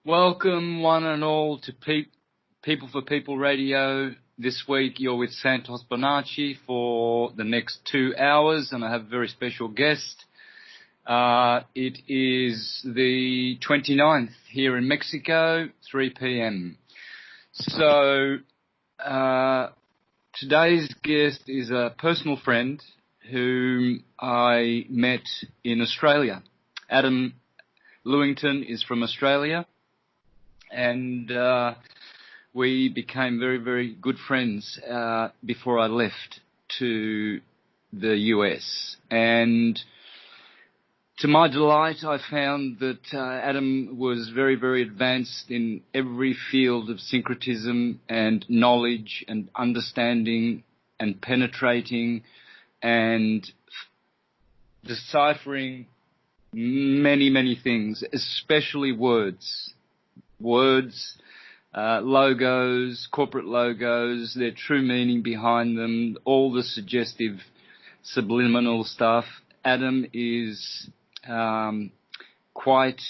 Welcome, one and all, to People for People Radio. This week you're with Santos for the next 2 hours, and I have a very special guest. It is the 29th here in Mexico, 3 p.m. So today's guest is a personal friend whom I met in Australia. Adam Lewington is from Australia. And we became very, very good friends before I left to the US. And to my delight, I found that Adam was very, very advanced in every field of syncretism and knowledge and understanding and penetrating and deciphering many, many things, especially words. Words, logos, corporate logos, their true meaning behind them, all the suggestive subliminal stuff. Adam is quite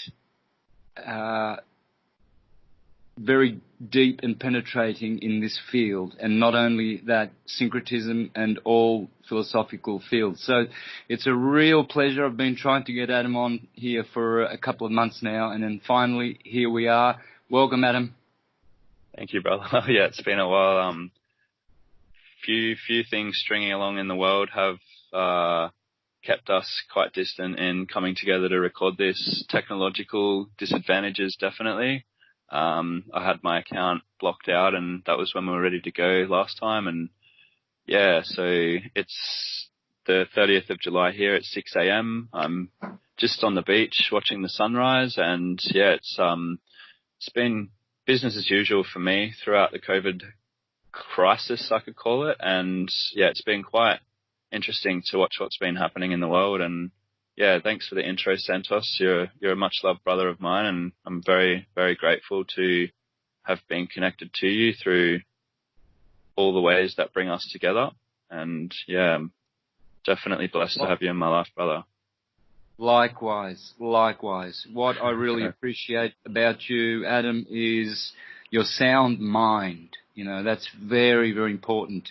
very deep and penetrating in this field, and not only that, syncretism and all philosophical fields. So it's a real pleasure. I've been trying to get Adam on here for a couple of months now, and then finally here we are. Welcome, Adam. Thank you, brother. Yeah, it's been a while. Few things stringing along in the world have kept us quite distant in coming together to record this. Technological disadvantages, definitely. I had my account blocked out, and that was when we were ready to go last time. And yeah, so it's the 30th of July here at 6 a.m. I'm just on the beach watching the sunrise, and yeah, it's been business as usual for me throughout the COVID crisis, I could call it. And yeah, it's been quite interesting to watch what's been happening in the world. And yeah, thanks for the intro, Santos. You're a much loved brother of mine, and I'm very, very grateful to have been connected to you through all the ways that bring us together. And yeah, I'm definitely blessed to have you in my life, brother. Likewise. What I really appreciate about you, Adam, is your sound mind. You know, that's very, very important.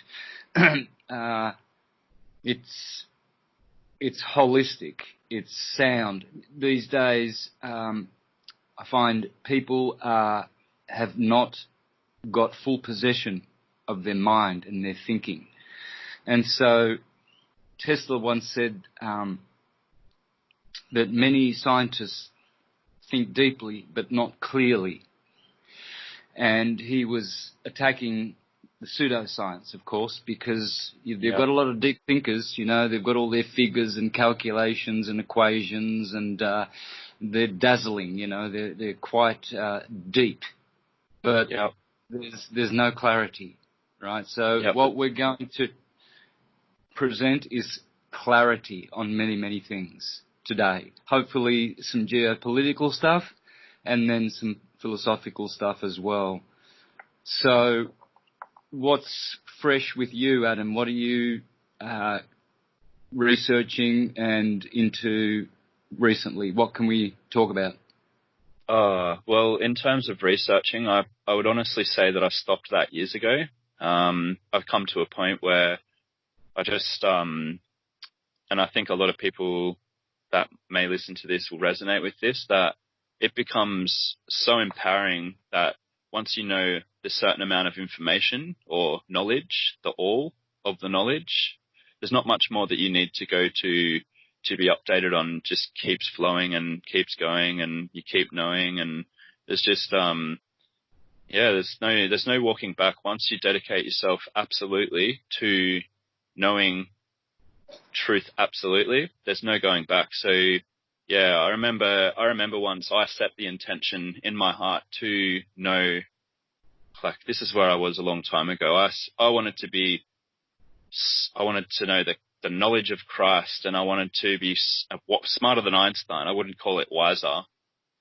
It's holistic. It's sound. These days, I find people have not got full possession of their mind and their thinking. And so Tesla once said that many scientists think deeply but not clearly. And he was attacking the pseudoscience, of course, because they've got a lot of deep thinkers, you know, they've got all their figures and calculations and equations, and they're dazzling, you know, they're quite deep, but there's no clarity, right? So what we're going to present is clarity on many, many things today. Hopefully some geopolitical stuff, and then some philosophical stuff as well. So what's fresh with you, Adam? What are you researching and into recently? What can we talk about? Well, in terms of researching, I would honestly say that I stopped that years ago. I've come to a point where I just, and I think a lot of people that may listen to this will resonate with this, that it becomes so empowering that once you know the certain amount of information or knowledge, the all of the knowledge, there's not much more that you need to go to be updated on. Just keeps flowing and keeps going, and you keep knowing, and there's just there's no walking back. Once you dedicate yourself absolutely to knowing truth absolutely, there's no going back. So yeah, I remember once I set the intention in my heart to know, like, this is where I was a long time ago. I wanted to know the knowledge of Christ, and I wanted to be smarter than Einstein. I wouldn't call it wiser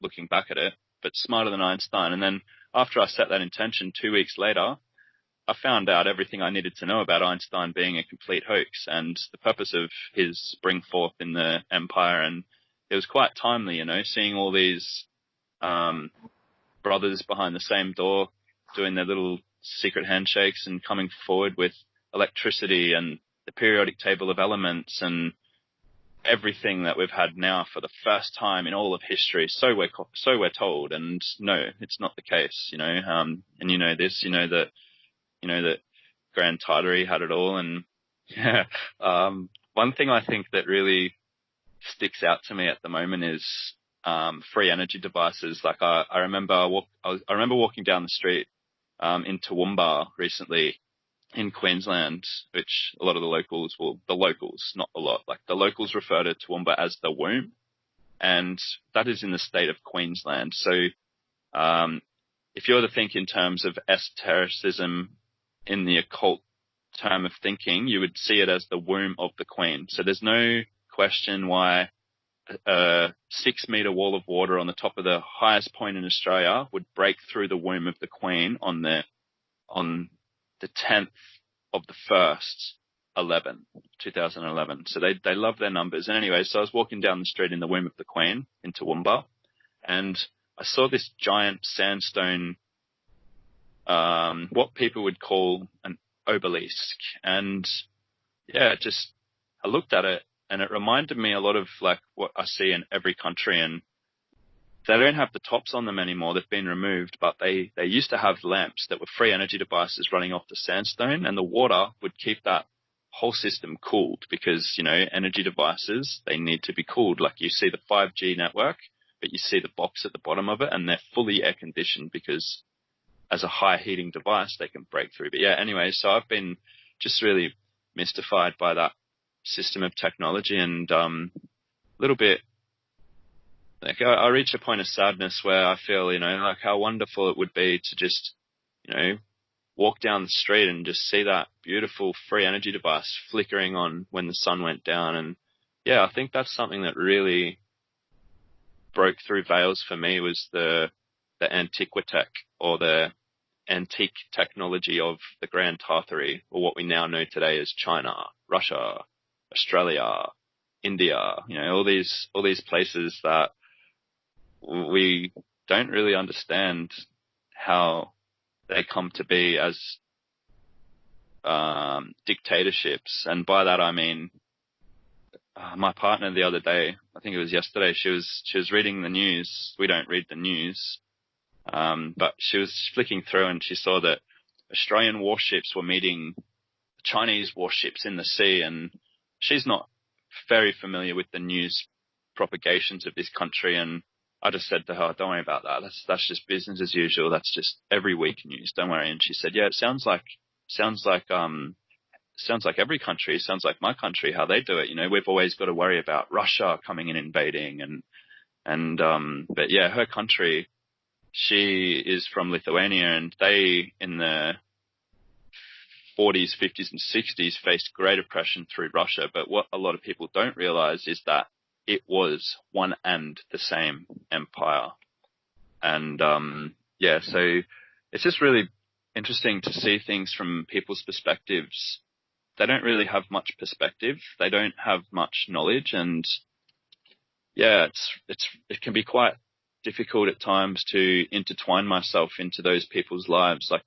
looking back at it, but smarter than Einstein. And then after I set that intention, 2 weeks later, I found out everything I needed to know about Einstein being a complete hoax and the purpose of his bring forth in the empire. And it was quite timely, you know, seeing all these brothers behind the same door doing their little secret handshakes and coming forward with electricity and the periodic table of elements and everything that we've had now for the first time in all of history. So we're told, and no, it's not the case, and this, that Grand Tartary had it all. And yeah, one thing I think that really sticks out to me at the moment is free energy devices. Like I remember walking down the street in Toowoomba recently in Queensland, which a lot of the locals, not a lot, like the locals refer to Toowoomba as the womb, and that is in the state of Queensland. So if you were to think in terms of esotericism in the occult term of thinking, you would see it as the womb of the Queen. So there's no question why a 6-meter wall of water on the top of the highest point in Australia would break through the womb of the Queen on the 10th of the 1st, 2011. So they love their numbers. And anyway, so I was walking down the street in the womb of the Queen in Toowoomba, and I saw this giant sandstone, what people would call an obelisk. And yeah, I looked at it, and it reminded me a lot of like what I see in every country. And they don't have the tops on them anymore. They've been removed, but they used to have lamps that were free energy devices running off the sandstone, and the water would keep that whole system cooled because, energy devices, they need to be cooled. Like you see the 5G network, but you see the box at the bottom of it, and they're fully air conditioned because as a high heating device, they can break through. But yeah, anyway, so I've been just really mystified by that system of technology, and a little bit like I reach a point of sadness where I feel, like how wonderful it would be to just, walk down the street and just see that beautiful free energy device flickering on when the sun went down. And yeah, I think that's something that really broke through veils for me, was the antiquitech, or the antique technology of the Grand Tartary, or what we now know today as China, Russia, Australia, India, all these places that we don't really understand how they come to be as dictatorships. And by that I mean, my partner the other day, I think it was yesterday, she was reading the news. We don't read the news, but she was flicking through and she saw that Australian warships were meeting Chinese warships in the sea, and she's not very familiar with the news propagations of this country. And I just said to her, don't worry about that. That's just business as usual. That's just every week news. Don't worry. And she said, yeah, it sounds like every country. It sounds like my country, how they do it. We've always got to worry about Russia coming and invading but yeah, her country, she is from Lithuania, and they in the 40s, 50s and 60s faced great oppression through Russia. But what a lot of people don't realize is that it was one and the same empire. And yeah, so it's just really interesting to see things from people's perspectives. They don't really have much perspective. They don't have much knowledge. And yeah, it can be quite difficult at times to intertwine myself into those people's lives. Like,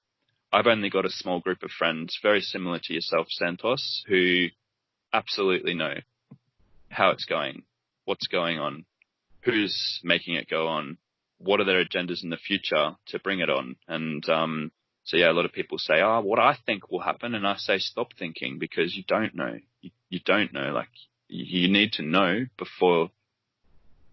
I've only got a small group of friends, very similar to yourself, Santos, who absolutely know how it's going, what's going on, who's making it go on, what are their agendas in the future to bring it on. And so yeah, a lot of people say, what I think will happen. And I say, stop thinking, because you don't know. You don't know. Like, you need to know before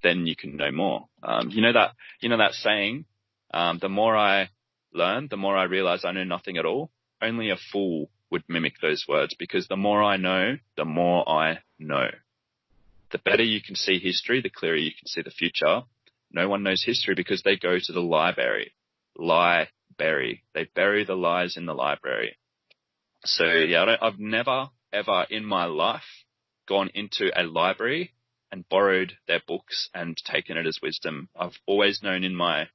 then you can know more. You know that saying, the more I learn, the more I realize I know nothing at all. Only a fool would mimic those words, because the more I know, the more I know. The better you can see history, the clearer you can see the future. No one knows history because they go to the library. They bury the lies in the library. So yeah, I've never, ever in my life gone into a library and borrowed their books and taken it as wisdom. I've always known in my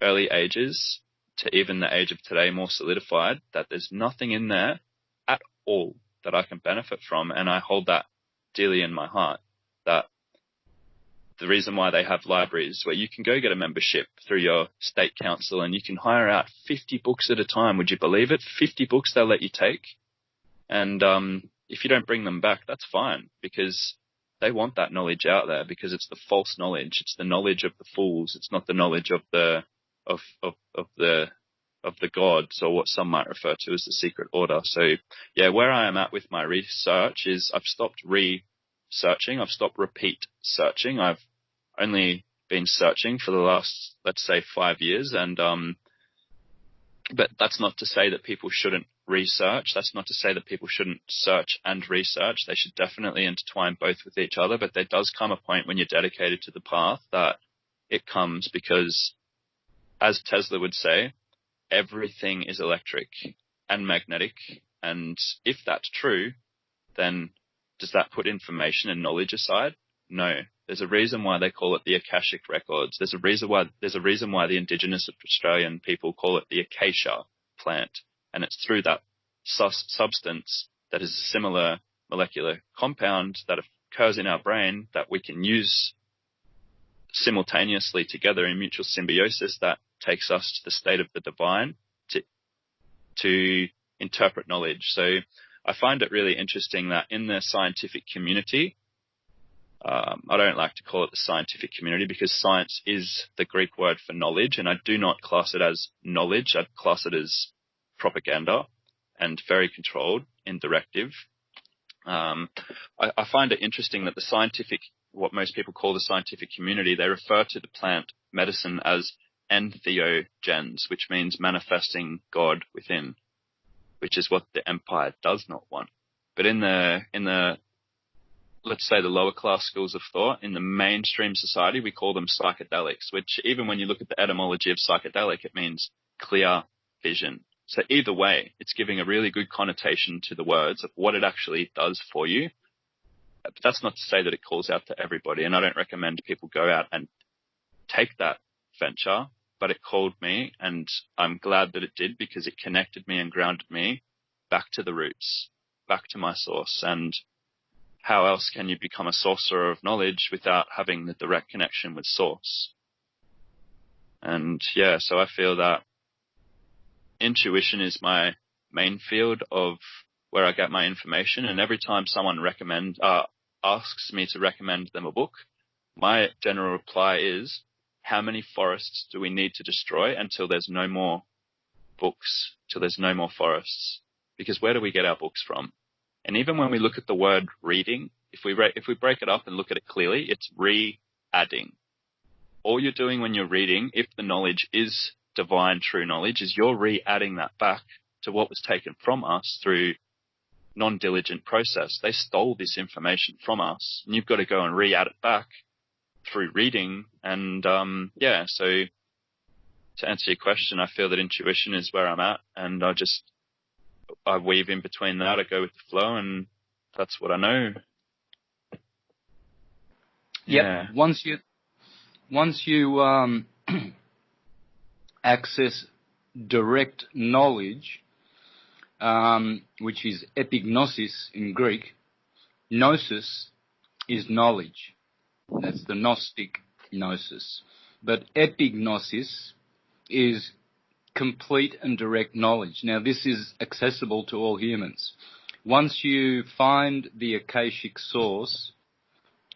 early ages to even the age of today, more solidified, that there's nothing in there at all that I can benefit from. And I hold that dearly in my heart, that the reason why they have libraries where you can go get a membership through your state council and you can hire out 50 books at a time. Would you believe it? 50 books they'll let you take. And if you don't bring them back, that's fine, because they want that knowledge out there, because it's the false knowledge. It's the knowledge of the fools. It's not the knowledge of the gods, or what some might refer to as the secret order. So yeah, where I am at with my research is I've stopped researching. I've stopped repeat searching. I've only been searching for the last, let's say, 5 years. And, but that's not to say that people shouldn't research. That's not to say that people shouldn't search and research. They should definitely intertwine both with each other. But there does come a point when you're dedicated to the path that it comes, because, as Tesla would say, everything is electric and magnetic. And if that's true, then does that put information and knowledge aside? No. There's a reason why they call it the Akashic Records. There's a reason why the indigenous Australian people call it the acacia plant. And it's through that substance that is a similar molecular compound that occurs in our brain that we can use simultaneously together in mutual symbiosis that takes us to the state of the divine to interpret knowledge. So I find it really interesting that in the scientific community, I don't like to call it the scientific community, because science is the Greek word for knowledge, and I do not class it as knowledge. I'd class it as propaganda and very controlled in directive. I find it interesting that the scientific, what most people call the scientific community, they refer to the plant medicine as entheogens, which means manifesting God within, which is what the empire does not want. But in the let's say the lower class schools of thought, in the mainstream society, we call them psychedelics, which even when you look at the etymology of psychedelic, it means clear vision. So either way, it's giving a really good connotation to the words of what it actually does for you. But that's not to say that it calls out to everybody, and I don't recommend people go out and take that venture, but it called me, and I'm glad that it did, because it connected me and grounded me back to the roots, back to my source. And how else can you become a sorcerer of knowledge without having the direct connection with source? And yeah, so I feel that intuition is my main field of where I get my information. And every time someone asks me to recommend them a book, my general reply is, how many forests do we need to destroy until there's no more books, till there's no more forests? Because where do we get our books from? And even when we look at the word reading, if we break it up and look at it clearly, it's re-adding. All you're doing when you're reading, if the knowledge is divine, true knowledge, is you're re-adding that back to what was taken from us through non-diligent process. They stole this information from us, and you've got to go and re-add it back through reading. And yeah, so to answer your question, I feel that intuition is where I'm at, and I weave in between that. I go with the flow, and that's what I know. Yeah. Once you access direct knowledge, which is epignosis in Greek, gnosis is knowledge. That's the Gnostic gnosis. But epignosis is complete and direct knowledge. Now, this is accessible to all humans. Once you find the Akashic source,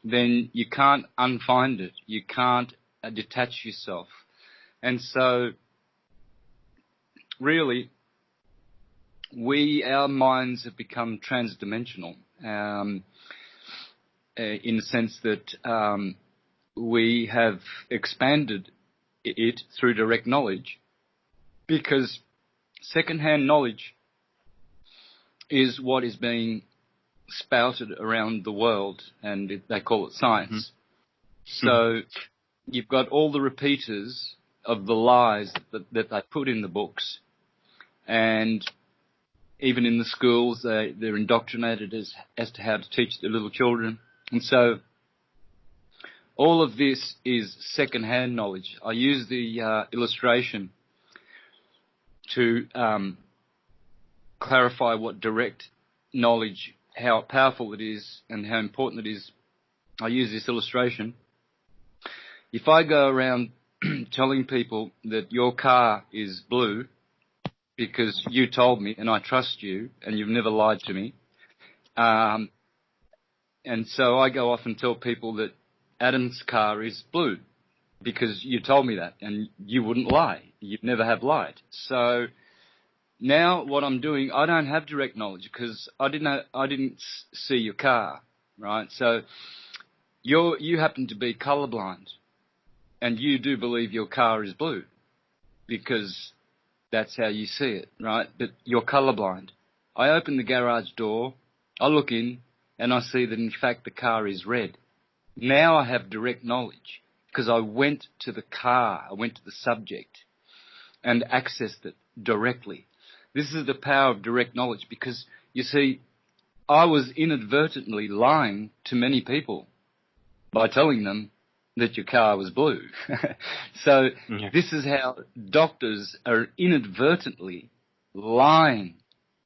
then you can't unfind it. You can't detach yourself. And so, really, our minds have become transdimensional, in the sense that we have expanded it through direct knowledge, because second-hand knowledge is what is being spouted around the world, and they call it science. Mm-hmm. So you've got all the repeaters of the lies that they put in the books, and even in the schools, they're indoctrinated as to how to teach the little children. And so all of this is second-hand knowledge. I use the illustration to clarify what direct knowledge, how powerful it is and how important it is. I use this illustration. if I go around telling people that your car is blue because you told me and I trust you and you've never lied to me, and so I go off and tell people that Adam's car is blue because you told me that and you wouldn't lie. You never have lied. So now what I'm doing, I don't have direct knowledge because I didn't see your car, right? So you happen to be colorblind and you do believe your car is blue because that's how you see it, right? But you're colorblind. I open the garage door, I look in, and I see that in fact the car is red. Now I have direct knowledge because I went to the car, I went to the subject and accessed it directly. This is the power of direct knowledge because, you see, I was inadvertently lying to many people by telling them that your car was blue. So This is how doctors are inadvertently lying,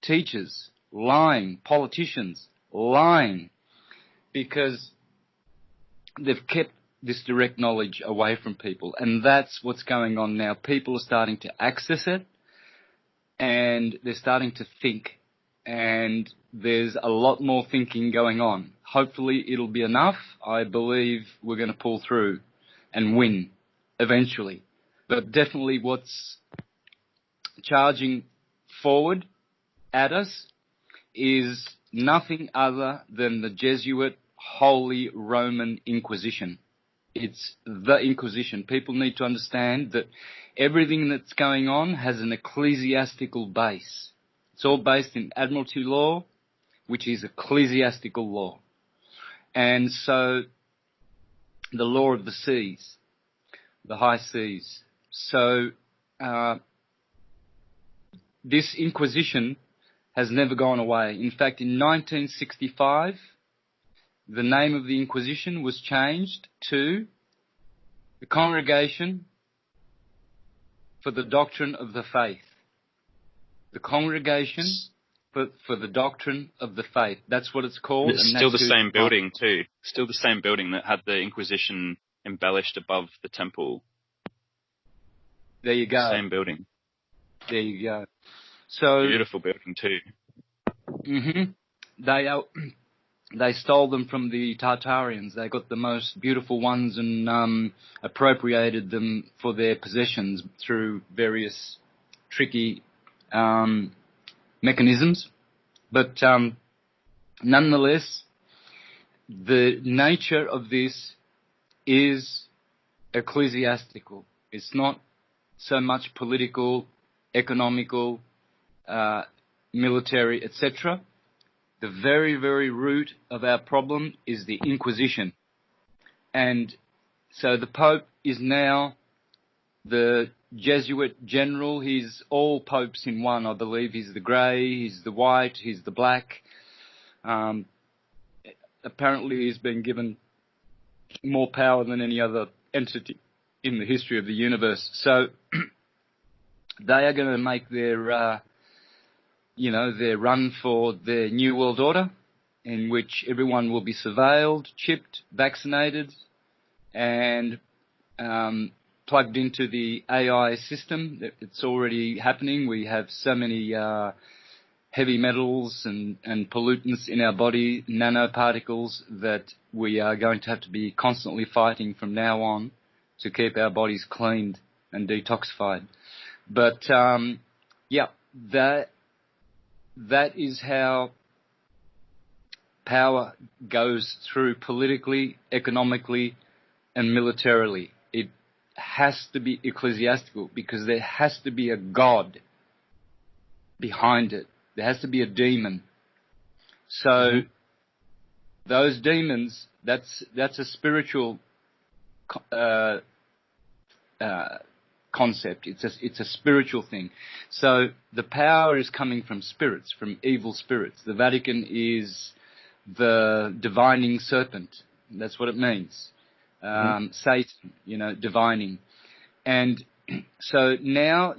teachers lying, politicians lying, because they've kept this direct knowledge away from people. And that's what's going on now. People are starting to access it and they're starting to think. And there's a lot more thinking going on. Hopefully it'll be enough. I believe we're going to pull through and win eventually. But definitely what's charging forward at us is nothing other than the Jesuit Holy Roman Inquisition. It's the Inquisition. People need to understand that everything that's going on has an ecclesiastical base. It's all based in admiralty law, which is ecclesiastical law. And so the law of the seas, the high seas. So this Inquisition has never gone away. In fact, in 1965, the name of the Inquisition was changed to the Congregation for the Doctrine of the Faith. The Congregation for the Doctrine of the Faith. That's what it's called. It's still the same building too. Still the same building that had the Inquisition embellished above the temple. There you go. Same building. There you go. So beautiful building too. They stole them from the Tartarians. They got the most beautiful ones and appropriated them for their possessions through various tricky mechanisms. But nonetheless, the nature of this is ecclesiastical. It's not so much political, economical, military, etc. The very, very root of our problem is the Inquisition. And so the Pope is now the Jesuit general. He's all popes in one, I believe. He's the grey, he's the white, he's the black. Apparently he's been given more power than any other entity in the history of the universe. So they are going to make their their run for their New World Order, in which everyone will be surveilled, chipped, vaccinated, and plugged into the AI system. It's already happening. We have so many heavy metals and pollutants in our body, nanoparticles, that we are going to have to be constantly fighting from now on to keep our bodies cleaned and detoxified. But, that is how power goes through politically, economically, and militarily. It has to be ecclesiastical because there has to be a God behind it. There has to be a demon. So those demons, that's a spiritual concept. It's a spiritual thing. So the power is coming from spirits, from evil spirits. The Vatican is the divining serpent. That's what it means. Satan, divining. And so now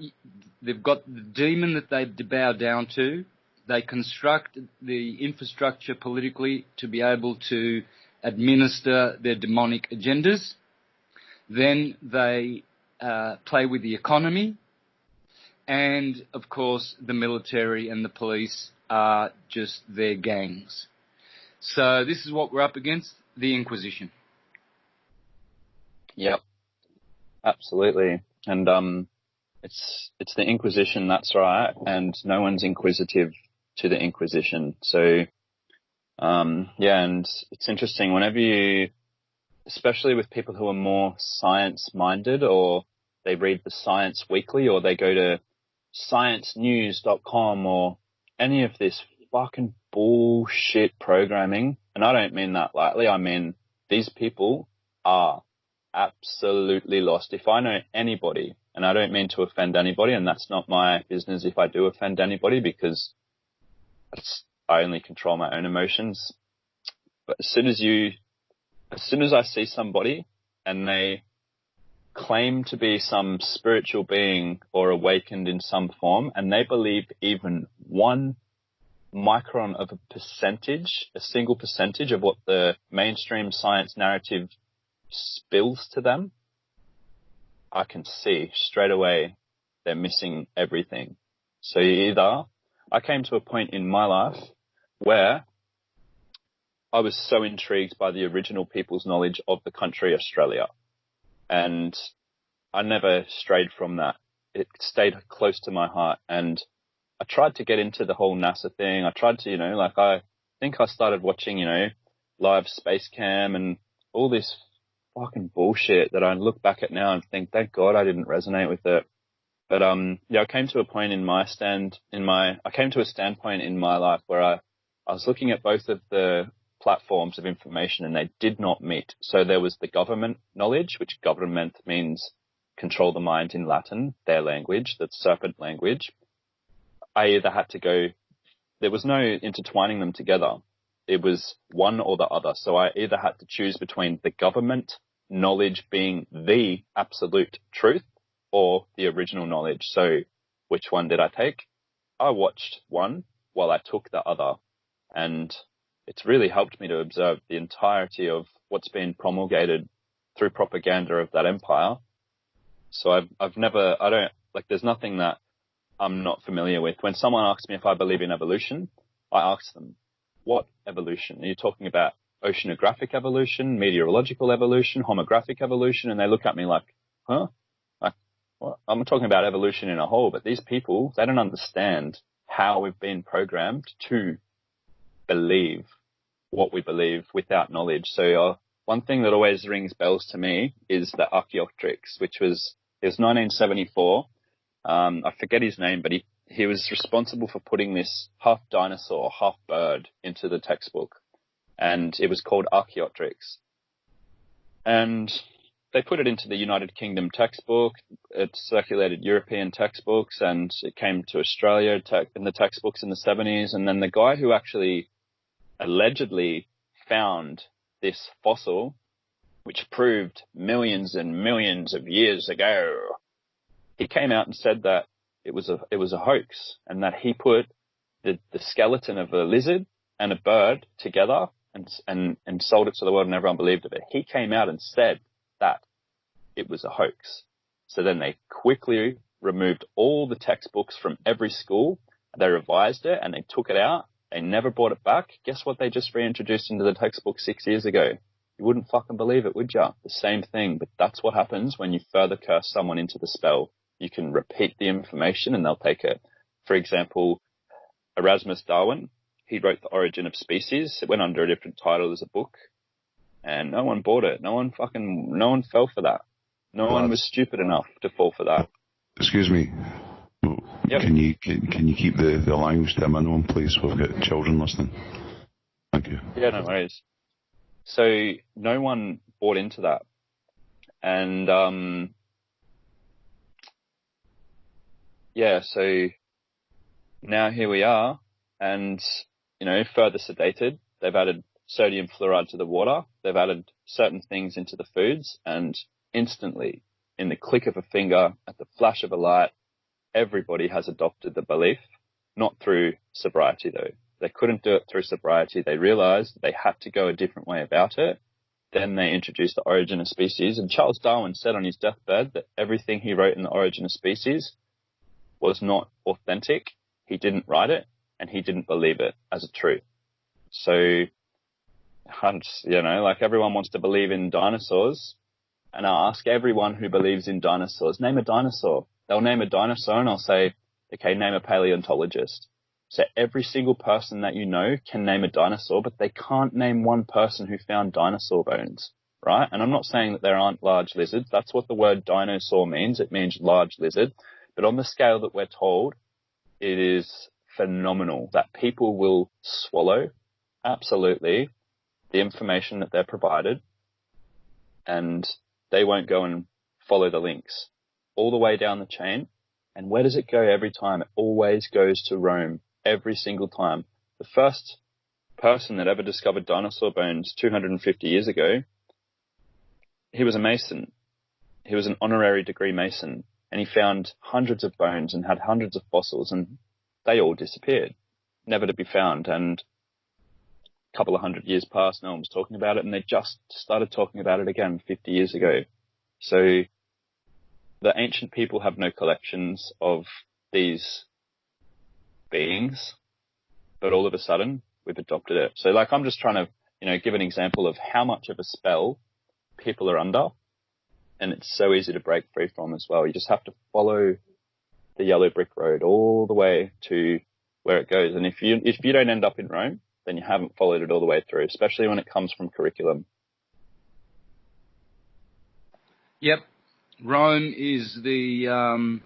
they've got the demon that they bow down to. They construct the infrastructure politically to be able to administer their demonic agendas. Then they play with the economy, and of course the military and the police are just their gangs. So this is what we're up against, the Inquisition. Yep, absolutely. And it's the Inquisition, that's right, and no one's inquisitive to the Inquisition. So yeah, and it's interesting whenever you, especially with people who are more science-minded, or they read the Science Weekly, or they go to sciencenews.com, or any of this fucking bullshit programming, and I don't mean that lightly, I mean these people are absolutely lost. If I know anybody, and I don't mean to offend anybody, and that's not my business if I do offend anybody, because I only control my own emotions. But as soon as I see somebody and they claim to be some spiritual being or awakened in some form, and they believe even 1 micron of a single percentage of what the mainstream science narrative spills to them, I can see straight away they're missing everything. So I came to a point in my life where I was so intrigued by the original people's knowledge of the country Australia, and I never strayed from that. It stayed close to my heart, and I tried to get into the whole NASA thing. I tried to, I think I started watching, live space cam and all this fucking bullshit that I look back at now and think, thank God I didn't resonate with it. But I came to a point I came to a standpoint in my life where I was looking at both of the platforms of information, and they did not meet. So there was the government knowledge, which government means control the mind in Latin, their language, that's serpent language. I either had to go, there was no intertwining them together. It was one or the other. So I either had to choose between the government knowledge being the absolute truth or the original knowledge. So which one did I take? I watched one while I took the other. And it's really helped me to observe the entirety of what's been promulgated through propaganda of that empire. So there's nothing that I'm not familiar with. When someone asks me if I believe in evolution, I ask them, what evolution? Are you talking about oceanographic evolution, meteorological evolution, homographic evolution? And they look at me like, huh? Like, what? I'm talking about evolution in a whole, but these people, they don't understand how we've been programmed to believe what we believe without knowledge. So one thing that always rings bells to me is the Archaeopteryx, it was 1974. I forget his name, but he was responsible for putting this half dinosaur, half bird into the textbook, and it was called Archaeopteryx. And they put it into the United Kingdom textbook. It circulated European textbooks, and it came to Australia in the textbooks in the 70s. And then the guy who actually allegedly found this fossil, which proved millions and millions of years ago, he came out and said that it was a hoax, and that he put the skeleton of a lizard and a bird together and sold it to the world, and everyone believed it. He came out and said that it was a hoax. So then they quickly removed all the textbooks from every school. They revised it and they took it out. They never brought it back. Guess what they just reintroduced into the textbook 6 years ago? You wouldn't fucking believe it, would ya? The same thing. But that's what happens when you further curse someone into the spell. You can repeat the information and they'll take it. For example, Erasmus Darwin, he wrote The Origin of Species. It went under a different title as a book, and no one bought it. No one fell for that. No one was stupid enough to fall for that. Excuse me. Yep. Can you keep the language to a minimum, please? We've got children listening. Thank you. Yeah, no worries. So no one bought into that. And, so now here we are, and, further sedated. They've added sodium fluoride to the water. They've added certain things into the foods, and instantly, in the click of a finger, at the flash of a light, everybody has adopted the belief, not through sobriety though. They couldn't do it through sobriety. They realized they had to go a different way about it. then they introduced The Origin of Species. And Charles Darwin said on his deathbed that everything he wrote in The Origin of Species was not authentic. He didn't write it, and he didn't believe it as a truth. So, like everyone wants to believe in dinosaurs, and I ask everyone who believes in dinosaurs, name a dinosaur. They'll name a dinosaur, and I'll say, okay, name a paleontologist. So every single person that you know can name a dinosaur, but they can't name one person who found dinosaur bones, right? And I'm not saying that there aren't large lizards. That's what the word dinosaur means. It means large lizard. But on the scale that we're told, it is phenomenal that people will swallow, absolutely, the information that they're provided, and they won't go and follow the links all the way down the chain. And where does it go every time? It always goes to Rome, every single time. The first person that ever discovered dinosaur bones 250 years ago, he was a mason. He was an honorary degree mason, and he found hundreds of bones and had hundreds of fossils, and they all disappeared, never to be found. And a couple of hundred years passed, no one was talking about it, and they just started talking about it again 50 years ago. So the ancient people have no collections of these beings, but all of a sudden we've adopted it. So like, I'm just trying to, give an example of how much of a spell people are under, and it's so easy to break free from as well. You just have to follow the yellow brick road all the way to where it goes. And if you don't end up in Rome, then you haven't followed it all the way through, especially when it comes from curriculum. Yep. Rome is the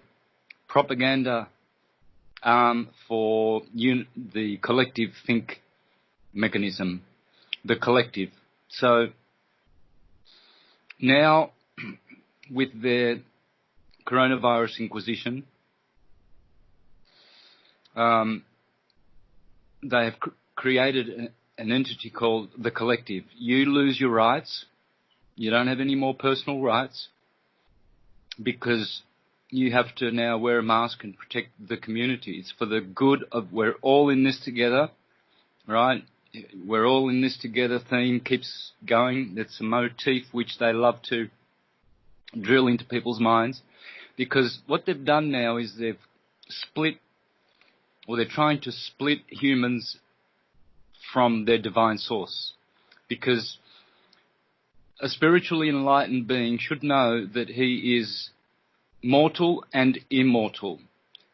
propaganda for the collective think mechanism, the collective. So now with their coronavirus inquisition, they have created an entity called the collective. You lose your rights. You don't have any more personal rights because you have to now wear a mask and protect the community. It's for the good of, we're all in this together, right? We're all in this together theme keeps going. That's a motif which they love to drill into people's minds, because what they've done now is they've split, or they're trying to split humans from their divine source, because a spiritually enlightened being should know that he is mortal and immortal,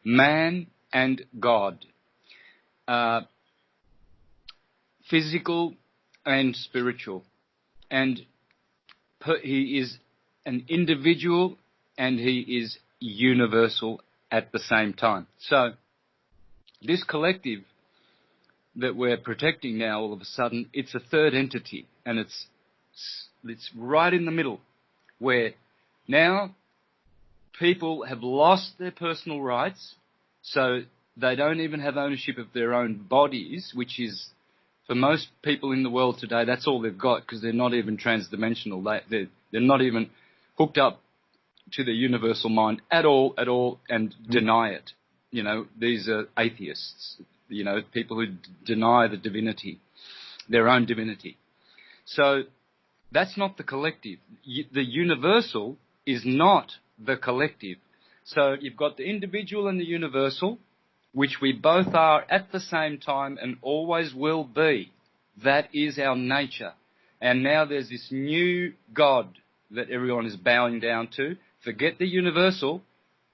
man and God, physical and spiritual, and he is an individual and he is universal at the same time. So this collective that we're protecting now, all of a sudden, it's a third entity, and it's right in the middle, where now people have lost their personal rights, so they don't even have ownership of their own bodies, which is, for most people in the world today, that's all they've got, because they're not even transdimensional. They're not even hooked up to the universal mind at all, and deny it. These are atheists, people who deny the divinity, their own divinity. So that's not the collective. The universal is not the collective. So you've got the individual and the universal, which we both are at the same time and always will be. That is our nature. And now there's this new God that everyone is bowing down to. Forget the universal.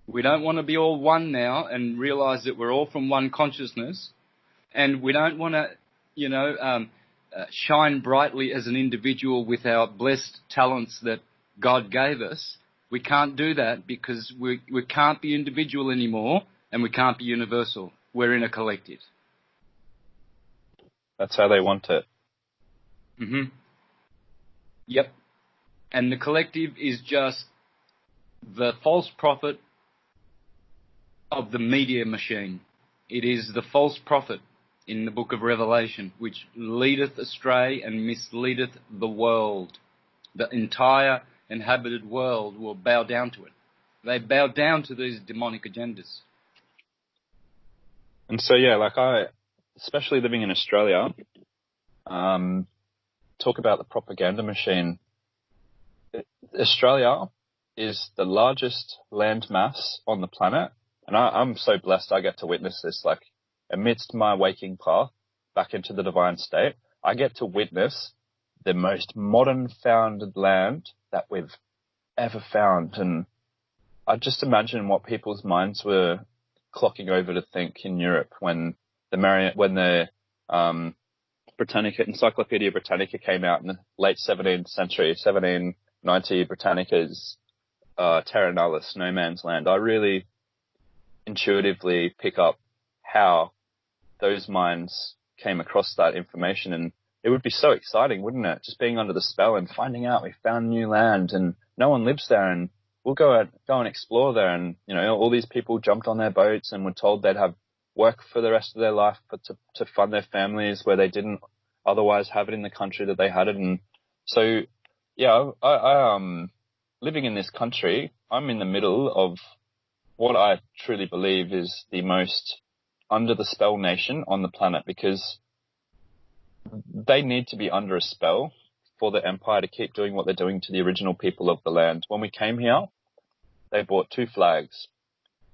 We don't want to be all one now and realize that we're all from one consciousness. And we don't want to, shine brightly as an individual with our blessed talents that God gave us. We can't do that because we can't be individual anymore, and we can't be universal. We're in a collective. That's how they want it. Mm-hmm. Yep. And the collective is just the false prophet of the media machine. It is the false prophet in the book of Revelation, which leadeth astray and misleadeth the world. The entire inhabited world will bow down to it. They bow down to these demonic agendas. And so, yeah, like especially living in Australia, talk about the propaganda machine. Australia is the largest land mass on the planet, and I'm so blessed I get to witness this. Like, amidst my waking path back into the divine state, I get to witness the most modern founded land that we've ever found. And I just imagine what people's minds were clocking over to think in Europe when the Britannica, Encyclopedia Britannica came out in the late 17th century, 1790, Britannica's Terra Nullius, no man's land. I really intuitively pick up how those minds came across that information, and it would be so exciting, wouldn't it? Just being under the spell and finding out we found new land and no one lives there, and we'll go and explore there. And, you know, all these people jumped on their boats and were told they'd have work for the rest of their life, but to fund their families where they didn't otherwise have it in the country that they had it. And so, yeah, I living in this country, I'm in the middle of what I truly believe is the most under the spell nation on the planet, because they need to be under a spell for the empire to keep doing what they're doing to the original people of the land. When we came here, they brought two flags.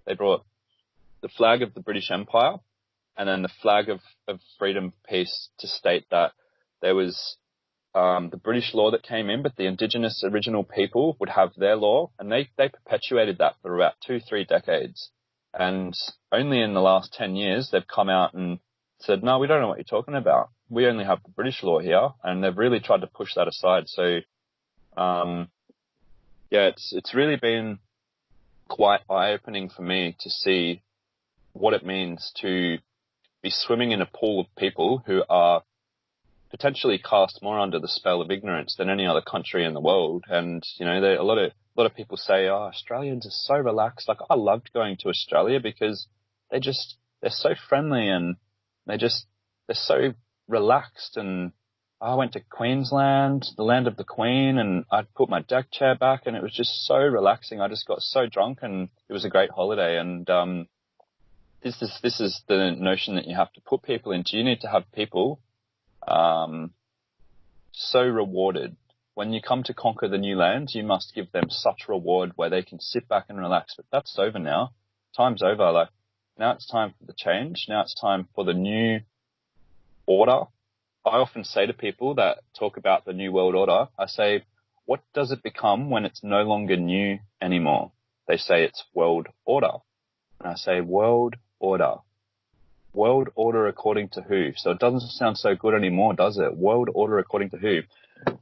They brought the flag of the British Empire and then the flag of freedom, peace, to state that there was the British law that came in, but the indigenous original people would have their law, and they perpetuated that for about 2-3 decades. And only in the last 10 years, they've come out and said, no, we don't know what you're talking about. We only have the British law here, and they've really tried to push that aside. So, yeah, it's really been quite eye-opening for me to see what it means to be swimming in a pool of people who are potentially cast more under the spell of ignorance than any other country in the world. And, you know, a lot of people say, oh, Australians are so relaxed. Like, I loved going to Australia because they're so friendly, and they're so relaxed. And I went to Queensland, the land of the Queen, and I'd put my deck chair back, and it was just so relaxing. I just got so drunk, and it was a great holiday. And this is the notion that you have to put people into. You need to have people so rewarded. When you come to conquer the new land, you must give them such reward where they can sit back and relax. But that's over now. Time's over. Like, now it's time for the change. Now it's time for the new order. I often say to people that talk about the new world order, I say, what does it become when it's no longer new anymore? They say it's world order. And I say, world order. World order according to who? So it doesn't sound so good anymore, does it? World order according to who?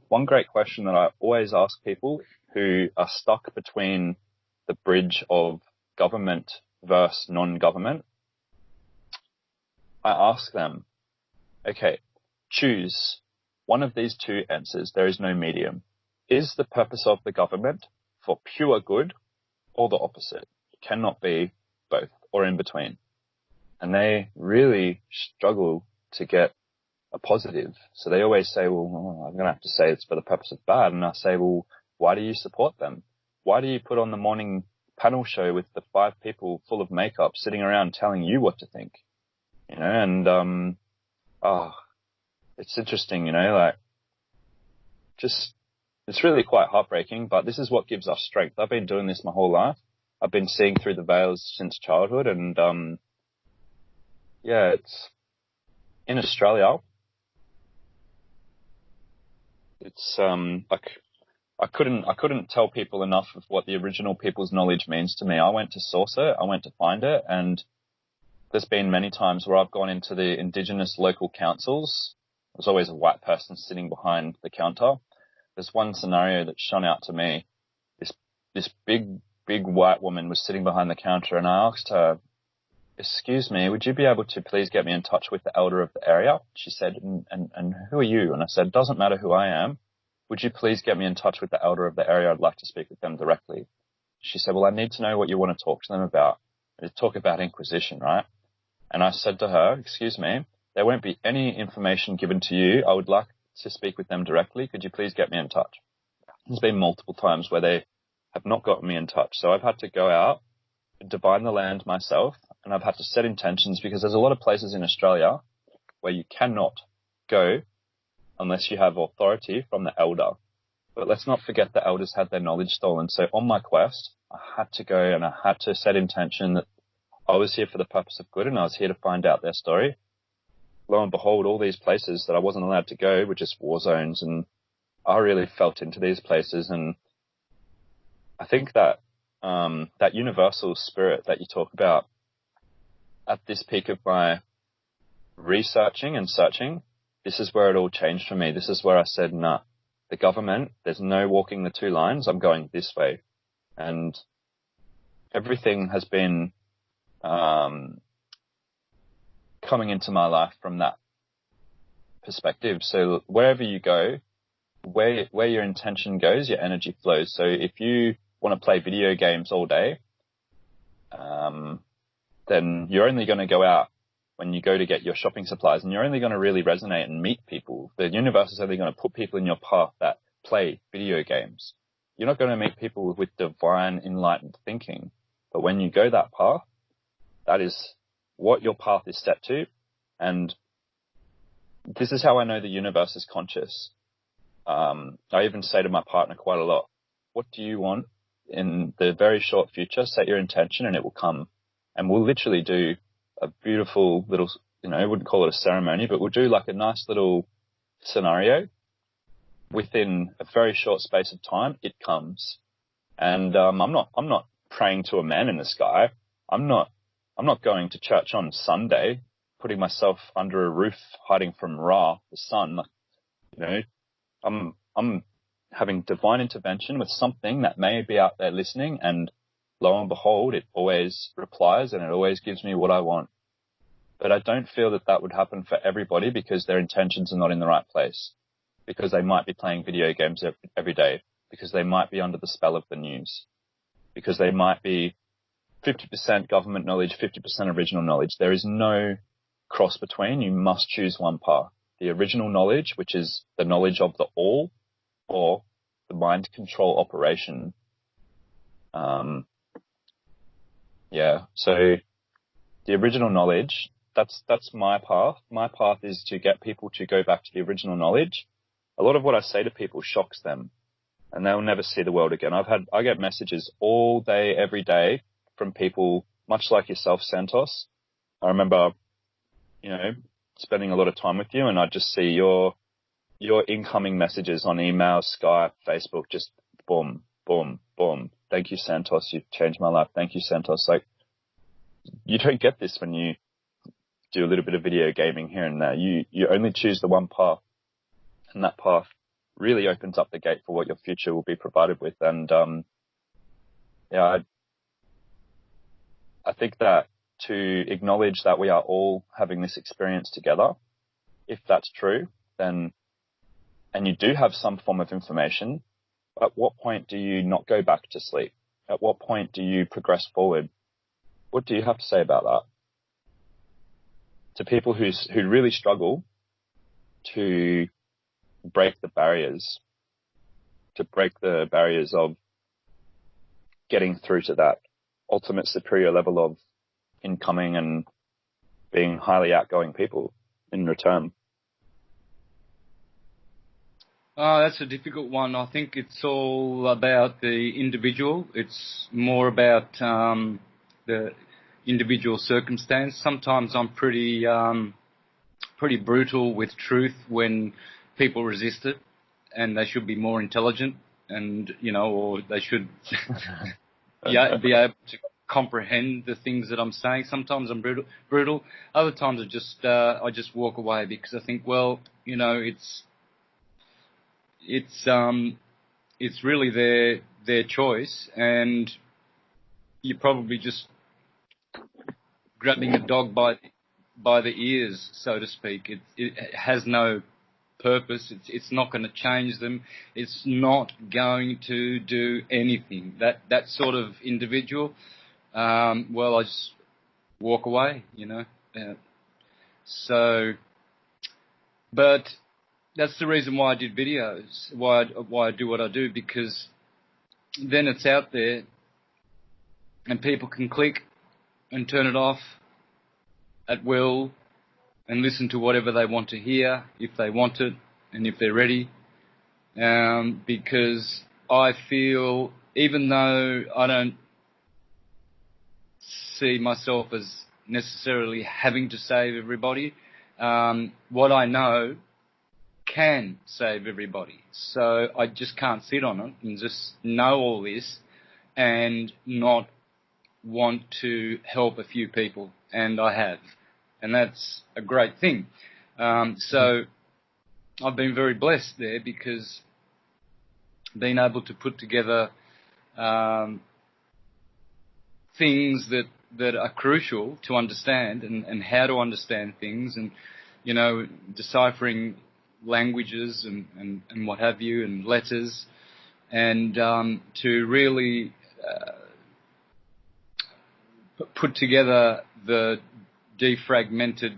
One great question that I always ask people who are stuck between the bridge of government versus non-government, I ask them, okay, choose one of these two answers. There is no medium. Is the purpose of the government for pure good or the opposite? It cannot be both or in between. And they really struggle to get a positive. So they always say, well, I'm going to have to say it's for the purpose of bad. And I say, well, why do you support them? Why do you put on the morning panel show with the 5 people full of makeup sitting around telling you what to think? You know, and, it's interesting, you know, like, just, it's really quite heartbreaking, but this is what gives us strength. I've been doing this my whole life. I've been seeing through the veils since childhood, and, yeah, it's in Australia. It's like I couldn't tell people enough of what the original people's knowledge means to me. I went to source it, I went to find it, and there's been many times where I've gone into the indigenous local councils. There's always a white person sitting behind the counter. There's one scenario that shone out to me. This big white woman was sitting behind the counter, and I asked her, excuse me, would you be able to please get me in touch with the elder of the area? She said, and who are you? And I said, doesn't matter who I am. Would you please get me in touch with the elder of the area? I'd like to speak with them directly. She said, well, I need to know what you want to talk to them about. They talk about Inquisition, right? And I said to her, excuse me, there won't be any information given to you. I would like to speak with them directly. Could you please get me in touch? There's been multiple times where they have not gotten me in touch. So I've had to go out, divine the land myself, and I've had to set intentions, because there's a lot of places in Australia where you cannot go unless you have authority from the elder. But let's not forget the elders had their knowledge stolen. So on my quest, I had to go and I had to set intention that I was here for the purpose of good and I was here to find out their story. Lo and behold, all these places that I wasn't allowed to go were just war zones, and I really felt into these places. And I think that that universal spirit that you talk about, at this peak of my researching and searching, this is where it all changed for me. This is where I said, nah, the government, there's no walking the two lines. I'm going this way. And everything has been coming into my life from that perspective. So wherever you go, where your intention goes, your energy flows. So if you want to play video games all day, then you're only going to go out when you go to get your shopping supplies, and you're only going to really resonate and meet people. The universe is only going to put people in your path that play video games. You're not going to meet people with divine, enlightened thinking. But when you go that path, that is what your path is set to. And this is how I know the universe is conscious. I even say to my partner quite a lot, what do you want in the very short future? Set your intention and it will come. And we'll literally do a beautiful little, I wouldn't call it a ceremony, but we'll do like a nice little scenario. Within a very short space of time, it comes. And I'm not praying to a man in the sky. I'm not going to church on Sunday, putting myself under a roof, hiding from Ra, the sun. I'm having divine intervention with something that may be out there listening, and lo and behold, it always replies and it always gives me what I want. But I don't feel that that would happen for everybody, because their intentions are not in the right place, because they might be playing video games every day, because they might be under the spell of the news, because they might be 50% government knowledge, 50% original knowledge. There is no cross between. You must choose one path. The original knowledge, which is the knowledge of the all, or the mind control operation. So the original knowledge, that's my path. My path is to get people to go back to the original knowledge. A lot of what I say to people shocks them, and they'll never see the world again. I get messages all day, every day from people much like yourself, Santos. I remember, spending a lot of time with you, and I just see your incoming messages on email, Skype, Facebook, just boom, boom, boom. Thank you, Santos. You've changed my life. Thank you, Santos. Like, you don't get this when you do a little bit of video gaming here and there. You only choose the one path, and that path really opens up the gate for what your future will be provided with. And I think that to acknowledge that we are all having this experience together, if that's true, then, and you do have some form of information, at what point do you not go back to sleep? At what point do you progress forward? What do you have to say about that? To people who really struggle to break the barriers of getting through to that ultimate superior level of incoming and being highly outgoing people in return. That's a difficult one. I think it's all about the individual. It's more about the individual circumstance. Sometimes I'm pretty brutal with truth when people resist it, and they should be more intelligent, and or they should be able to comprehend the things that I'm saying. Sometimes I'm brutal. Other times I just walk away, because I think, well, it's really their choice, and you're probably just grabbing a dog by the ears, so to speak. It has no purpose. It's not going to change them. It's not going to do anything. That sort of individual, well, I just walk away, but that's the reason why I did videos, why I do what I do, because then it's out there and people can click and turn it off at will and listen to whatever they want to hear if they want it, and if they're ready, because I feel, even though I don't see myself as necessarily having to save everybody, what I know can save everybody. So I just can't sit on it and just know all this and not want to help a few people, and I have. And that's a great thing. So I've been very blessed there, because being able to put together things that are crucial to understand, and how to understand things, and, you know, deciphering languages and what have you, and letters, and to really put together the defragmented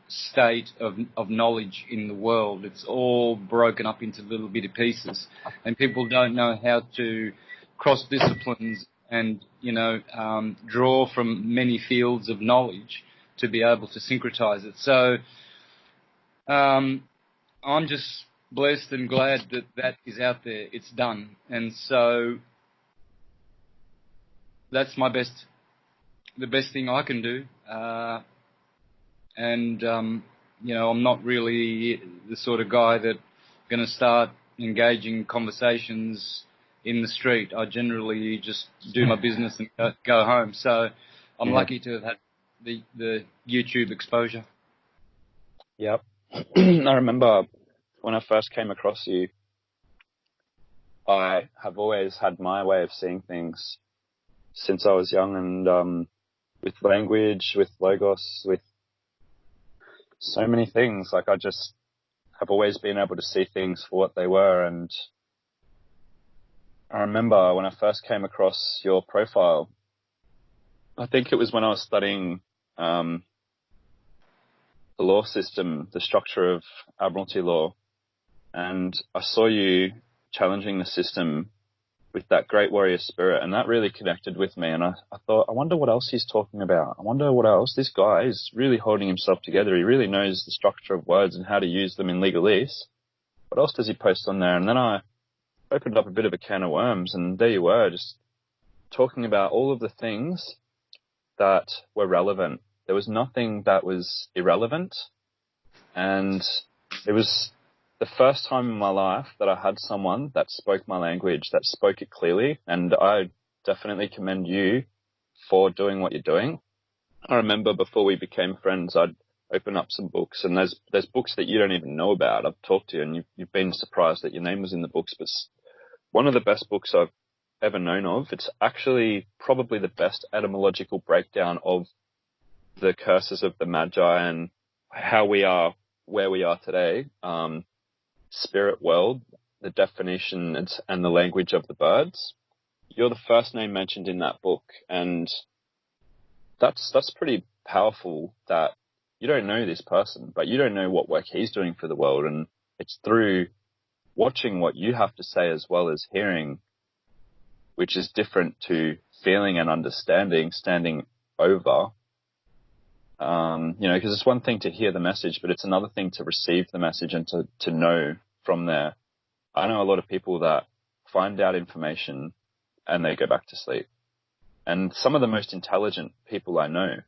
state of knowledge in the world. It's all broken up into little bitty pieces, and people don't know how to cross disciplines and, you know, draw from many fields of knowledge to be able to syncretize it. So I'm just blessed and glad that that is out there. It's done. And so that's the best thing I can do. You know, I'm not really the sort of guy that's going to start engaging conversations in the street. I generally just do my business and go home. So I'm lucky to have had the YouTube exposure. Yep. I remember when I first came across you, I have always had my way of seeing things since I was young, and with language, with logos, with so many things. Like, I just have always been able to see things for what they were. And I remember when I first came across your profile, I think it was when I was studying the law system, the structure of Admiralty law, and I saw you challenging the system with that great warrior spirit, and that really connected with me. And I thought, I wonder what else he's talking about. I wonder what else. This guy is really holding himself together. He really knows the structure of words and how to use them in legalese. What else does he post on there? And then I opened up a bit of a can of worms, and there you were, just talking about all of the things that were relevant. There was nothing that was irrelevant, and it was the first time in my life that I had someone that spoke my language, that spoke it clearly, and I definitely commend you for doing what you're doing. I remember before we became friends, I'd open up some books, and there's books that you don't even know about. I've talked to you, and you've been surprised that your name was in the books, but one of the best books I've ever known of. It's actually probably the best etymological breakdown of the curses of the Magi and how we are where we are today. Spirit world, the definition and the language of the birds. You're the first name mentioned in that book, and that's pretty powerful, that you don't know this person, but you don't know what work he's doing for the world, and it's through watching what you have to say as well as hearing, which is different to feeling and understanding, standing over. You know, because it's one thing to hear the message, but it's another thing to receive the message and to know from there. I know a lot of people that find out information and they go back to sleep. And some of the most intelligent people I know,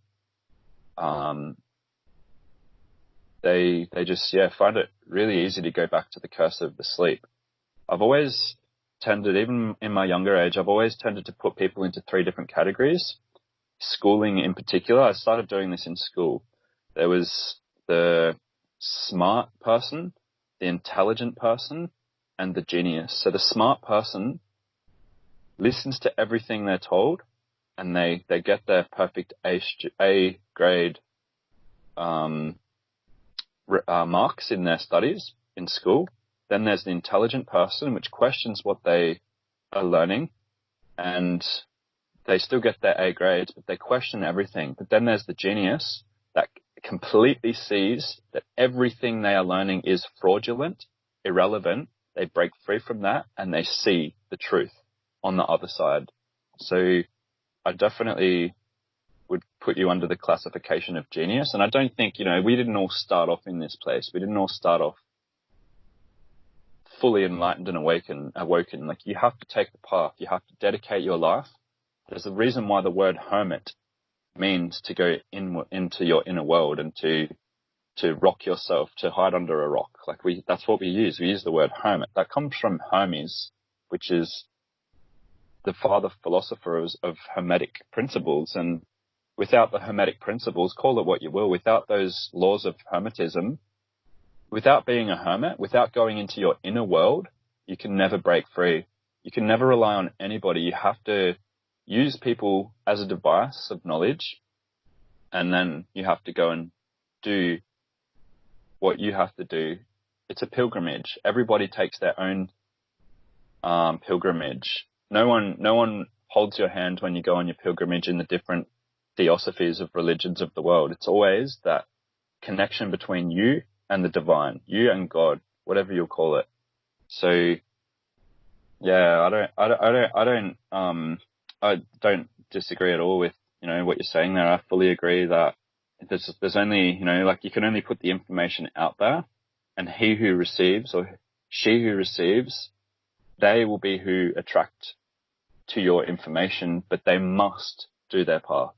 they just, find it really easy to go back to the curse of the sleep. I've always tended, even in my younger age, I've always tended to put people into 3 different categories. Schooling in particular, I started doing this in school. There was the smart person, the intelligent person, and the genius. So the smart person listens to everything they're told, and they get their perfect A grade marks in their studies in school. Then there's the intelligent person, which questions what they are learning, and they still get their A grades, but they question everything. But then there's the genius that completely sees that everything they are learning is fraudulent, irrelevant. They break free from that, and they see the truth on the other side. So I definitely would put you under the classification of genius. And I don't think, we didn't all start off in this place. We didn't all start off fully enlightened and awoken. Like, you have to take the path. You have to dedicate your life. There's a reason why the word hermit means to go into your inner world and to rock yourself, to hide under a rock. Like, that's what we use. We use the word hermit. That comes from Hermes, which is the father philosopher of Hermetic principles. And without the Hermetic principles, call it what you will, without those laws of Hermetism, without being a hermit, without going into your inner world, you can never break free. You can never rely on anybody. You have to use people as a device of knowledge, and then you have to go and do what you have to do. It's a pilgrimage. Everybody takes their own pilgrimage. No one holds your hand when you go on your pilgrimage in the different theosophies of religions of the world. It's always that connection between you and the divine, you and God, whatever you'll call it. So, yeah, I don't disagree at all with, what you're saying there. I fully agree that there's only, like, you can only put the information out there, and he who receives or she who receives, they will be who attract to your information, but they must do their part.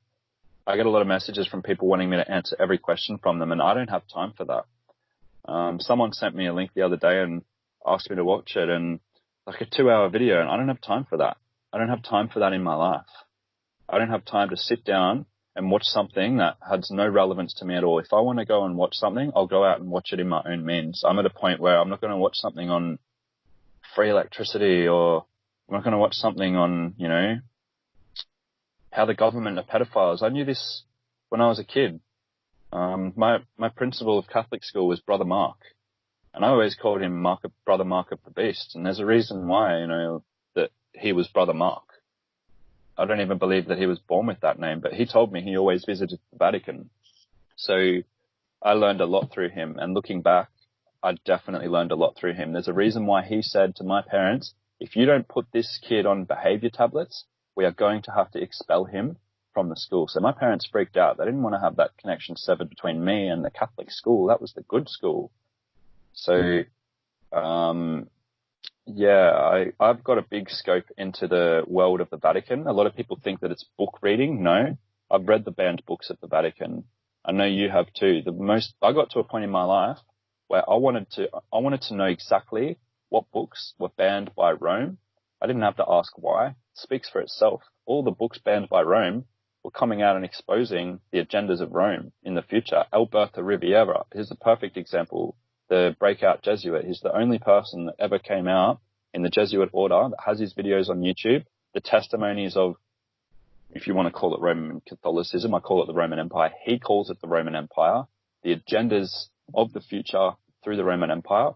I get a lot of messages from people wanting me to answer every question from them, and I don't have time for that. Someone sent me a link the other day and asked me to watch it, and like a 2-hour video, and I don't have time for that. I don't have time for that in my life. I don't have time to sit down and watch something that has no relevance to me at all. If I want to go and watch something, I'll go out and watch it in my own means. I'm at a point where I'm not going to watch something on free electricity, or I'm not going to watch something on, how the government are pedophiles. I knew this when I was a kid. My principal of Catholic school was Brother Mark, and I always called him Brother Mark of the Beast. And there's a reason why, that he was Brother Mark. I don't even believe that he was born with that name, but he told me he always visited the Vatican. So I learned a lot through him, and looking back, I definitely learned a lot through him. There's a reason why he said to my parents, if you don't put this kid on behavior tablets, we are going to have to expel him from the school. So my parents freaked out. They didn't want to have that connection severed between me and the Catholic school. That was the good school. So, I've got a big scope into the world of the Vatican. A lot of people think that it's book reading. No, I've read the banned books at the Vatican. I know you have too. I got to a point in my life where I wanted to know exactly what books were banned by Rome. I didn't have to ask why. It speaks for itself. All the books banned by Rome were coming out and exposing the agendas of Rome in the future. Alberto Riviera is a perfect example. The breakout Jesuit. He's the only person that ever came out in the Jesuit order that has his videos on YouTube. The testimonies of, if you want to call it Roman Catholicism, I call it the Roman Empire. He calls it the Roman Empire. The agendas of the future through the Roman Empire.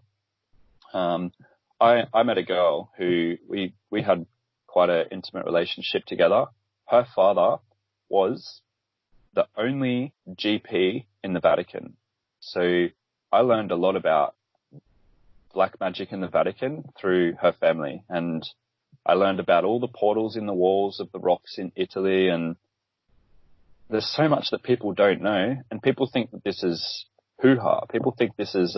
I met a girl who we had quite an intimate relationship together. Her father was the only GP in the Vatican. So I learned a lot about black magic in the Vatican through her family, and I learned about all the portals in the walls of the rocks in Italy, and there's so much that people don't know, and people think that this is hoo-ha. People think this is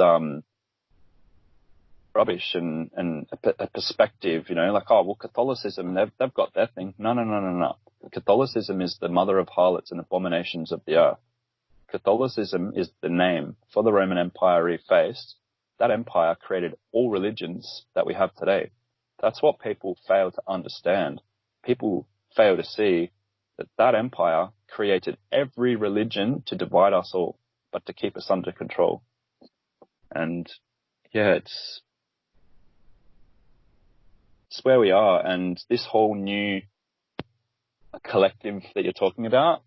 rubbish and a perspective, like, oh, well, Catholicism, they've got their thing. No. Catholicism is the mother of harlots and abominations of the earth. Catholicism is the name for the Roman Empire refaced. That empire created all religions that we have today. That's what people fail to understand. People fail to see that empire created every religion to divide us all, but to keep us under control. And yeah, it's where we are. And this whole new collective that you're talking about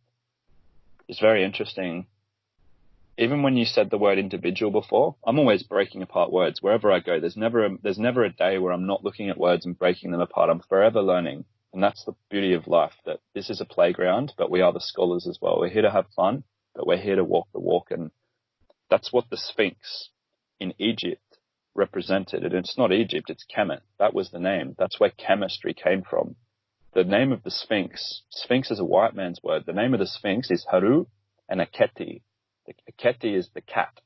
is very interesting. Even when you said the word individual before, I'm always breaking apart words wherever I go. There's never a day where I'm not looking at words and breaking them apart. I'm forever learning. And that's the beauty of life, that this is a playground, but we are the scholars as well. We're here to have fun, but we're here to walk the walk. And that's what the Sphinx in Egypt represented. And it's not Egypt, it's Kemet. That was the name. That's where chemistry came from. The name of the Sphinx is a white man's word. The name of the Sphinx is Haru and Aketi. Aketi is the cat,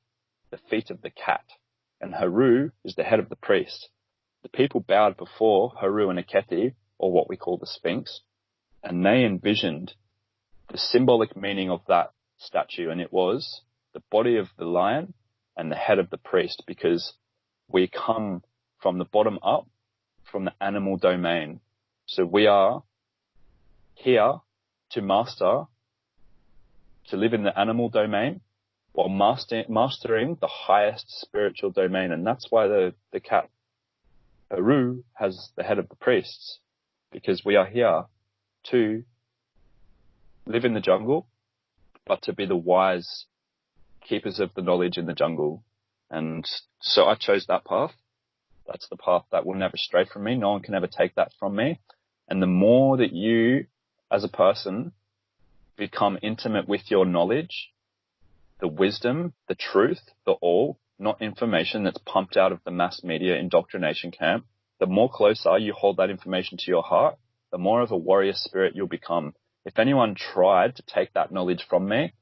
the feet of the cat. And Haru is the head of the priest. the people bowed before Haru and Aketi, or what we call the Sphinx, and they envisioned the symbolic meaning of that statue, and it was the body of the lion and the head of the priest, because we come from the bottom up, from the animal domain. So we are here to master, to live in the animal domain, while mastering the highest spiritual domain. And that's why the cat Haru has the head of the priests, because we are here to live in the jungle, but to be the wise keepers of the knowledge in the jungle. And so I chose that path. That's the path that will never stray from me. No one can ever take that from me. And the more that you, as a person, become intimate with your knowledge, the wisdom, the truth, the all, not information that's pumped out of the mass media indoctrination camp, the more closer you hold that information to your heart, the more of a warrior spirit you'll become. If anyone tried to take that knowledge from me,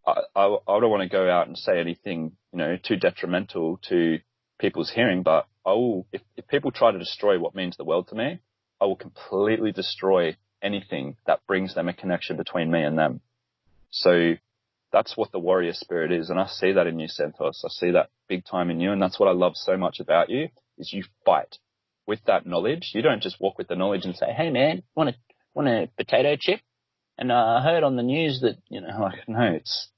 I don't want to go out and say anything, too detrimental to people's hearing, but if people try to destroy what means the world to me, I will completely destroy anything that brings them a connection between me and them. So that's what the warrior spirit is. And I see that in you, Santos. I see that big time in you. And that's what I love so much about you, is you fight with that knowledge. You don't just walk with the knowledge and say, hey man, want a potato chip? And I heard on the news that, no, it's,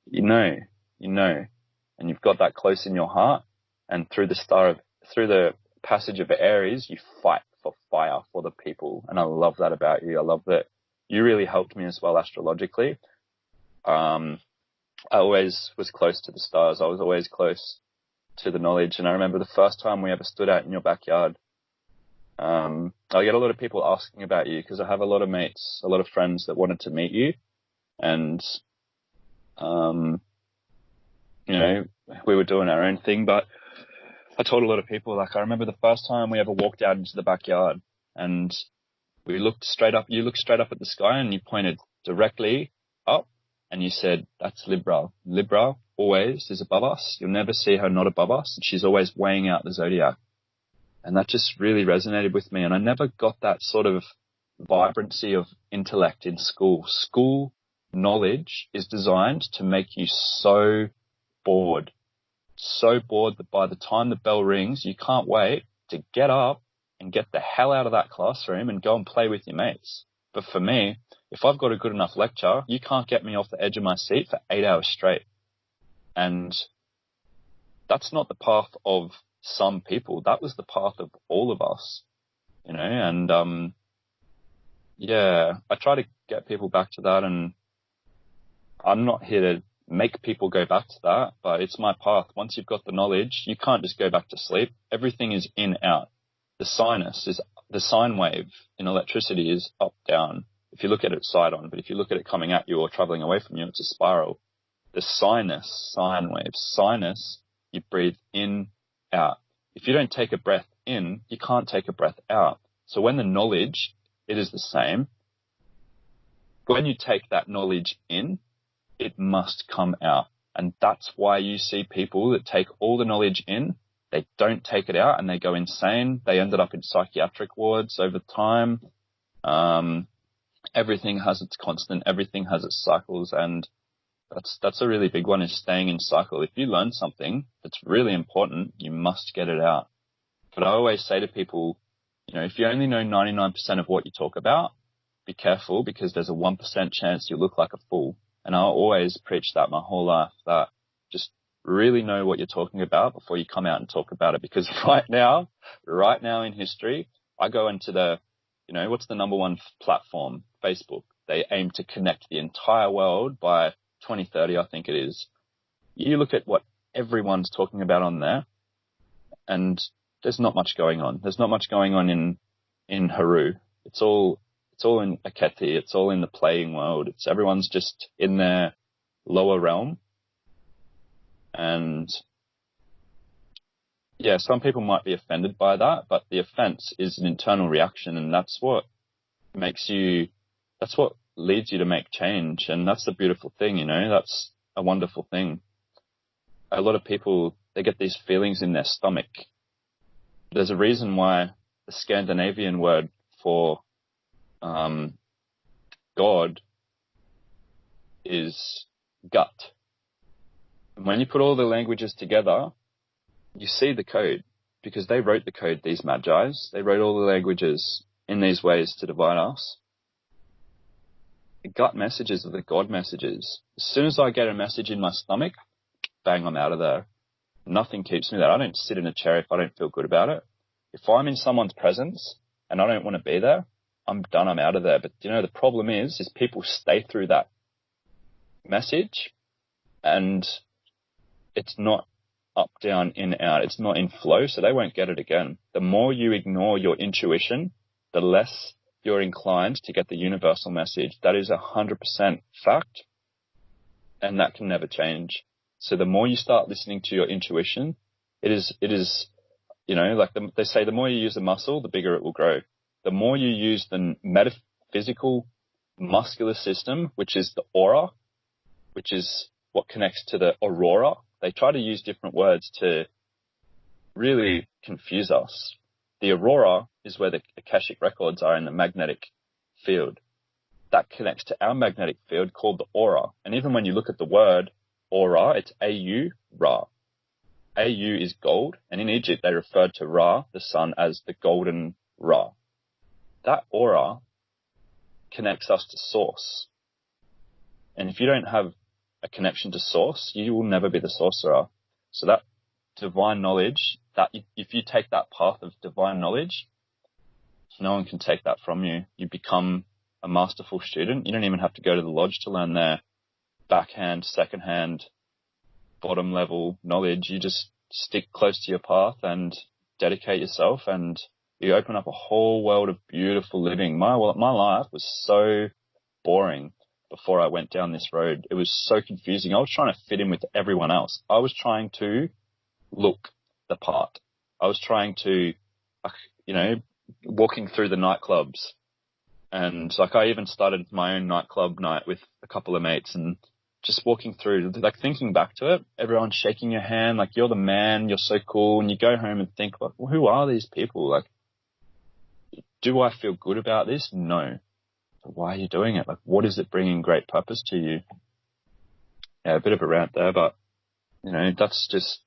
you know, and you've got that close in your heart. And through the passage of Aries, you fight for fire for the people. And I love that about you. I love that you really helped me as well astrologically. I always was close to the stars. I was always close to the knowledge. And I remember the first time we ever stood out in your backyard. I get a lot of people asking about you because I have a lot of mates, a lot of friends that wanted to meet you. And, we were doing our own thing, but I told a lot of people, I remember the first time we ever walked out into the backyard and you looked straight up at the sky and you pointed directly up and you said, that's Libra. Libra always is above us. You'll never see her not above us. And she's always weighing out the zodiac. And that just really resonated with me. And I never got that sort of vibrancy of intellect in school. School knowledge is designed to make you so bored that by the time the bell rings, you can't wait to get up and get the hell out of that classroom and go and play with your mates. But for me, if I've got a good enough lecture, you can't get me off the edge of my seat for 8 hours straight. And that's not the path of some people. That was the path of all of us, and I try to get people back to that, and I'm not here to make people go back to that, but it's my path. Once you've got the knowledge, you can't just go back to sleep. Everything is in, out. The sine wave in electricity is up, down. If you look at it side on, but if you look at it coming at you or traveling away from you, it's a spiral. The sine wave, sinus, you breathe in, out. If you don't take a breath in, you can't take a breath out. So when the knowledge, it is the same. When you take that knowledge in, it must come out. And that's why you see people that take all the knowledge in, they don't take it out and they go insane. They ended up in psychiatric wards over time. Everything has its constant, everything has its cycles, and that's a really big one, is staying in cycle. If you learn something that's really important, you must get it out. But I always say to people, if you only know 99% of what you talk about, be careful, because there's a 1% chance you look like a fool. And I always preach that my whole life, that just really know what you're talking about before you come out and talk about it. Because right now in history, I go into the, what's the number one platform? Facebook. They aim to connect the entire world by 2030, I think it is. You look at what everyone's talking about on there, and there's not much going on. There's not much going on in Haru. It's all in Aketi. It's all in the playing world. Everyone's just in their lower realm. And yeah, some people might be offended by that, but the offense is an internal reaction, and that's what leads you to make change. And that's the beautiful thing, that's a wonderful thing. A lot of people, they get these feelings in their stomach, there's a reason why the Scandinavian word for God is gut. And when you put all the languages together, you see the code, because they wrote the code, these Magi's. They wrote all the languages in these ways to divide us. The gut messages are the God messages. As soon as I get a message in my stomach, bang, I'm out of there. Nothing keeps me there. I don't sit in a chair if I don't feel good about it. If I'm in someone's presence and I don't want to be there, I'm done, I'm out of there. But the problem is people stay through that message, and it's not up, down, in, out. It's not in flow, so they won't get it again. The more you ignore your intuition, the less you're inclined to get the universal message. That is 100% fact, and that can never change. So the more you start listening to your intuition, it is, like they say, the more you use a muscle, the bigger it will grow. The more you use the metaphysical muscular system, which is the aura, which is what connects to the aurora. They try to use different words to really confuse us. The aurora is where the Akashic records are in the magnetic field. That connects to our magnetic field called the aura. And even when you look at the word aura, it's A-U, Ra. A-U is gold, and in Egypt they referred to Ra, the sun, as the golden Ra. That aura connects us to source. And if you don't have a connection to source, you will never be the sorcerer. So that divine knowledge, that if you take that path of divine knowledge, no one can take that from you. You become a masterful student. You don't even have to go to the lodge to learn their backhand, secondhand, bottom level knowledge. You just stick close to your path and dedicate yourself, and you open up a whole world of beautiful living. My life was so boring before I went down this road. It was so confusing. I was trying to fit in with everyone else. I was trying to look the part. I was trying to, walking through the nightclubs. And I even started my own nightclub night with a couple of mates, and just walking through, thinking back to it, everyone's shaking your hand, you're the man, you're so cool. And you go home and think, well, who are these people? Do I feel good about this? No. Why are you doing it? What is it bringing great purpose to you? Yeah, a bit of a rant there, but, that's just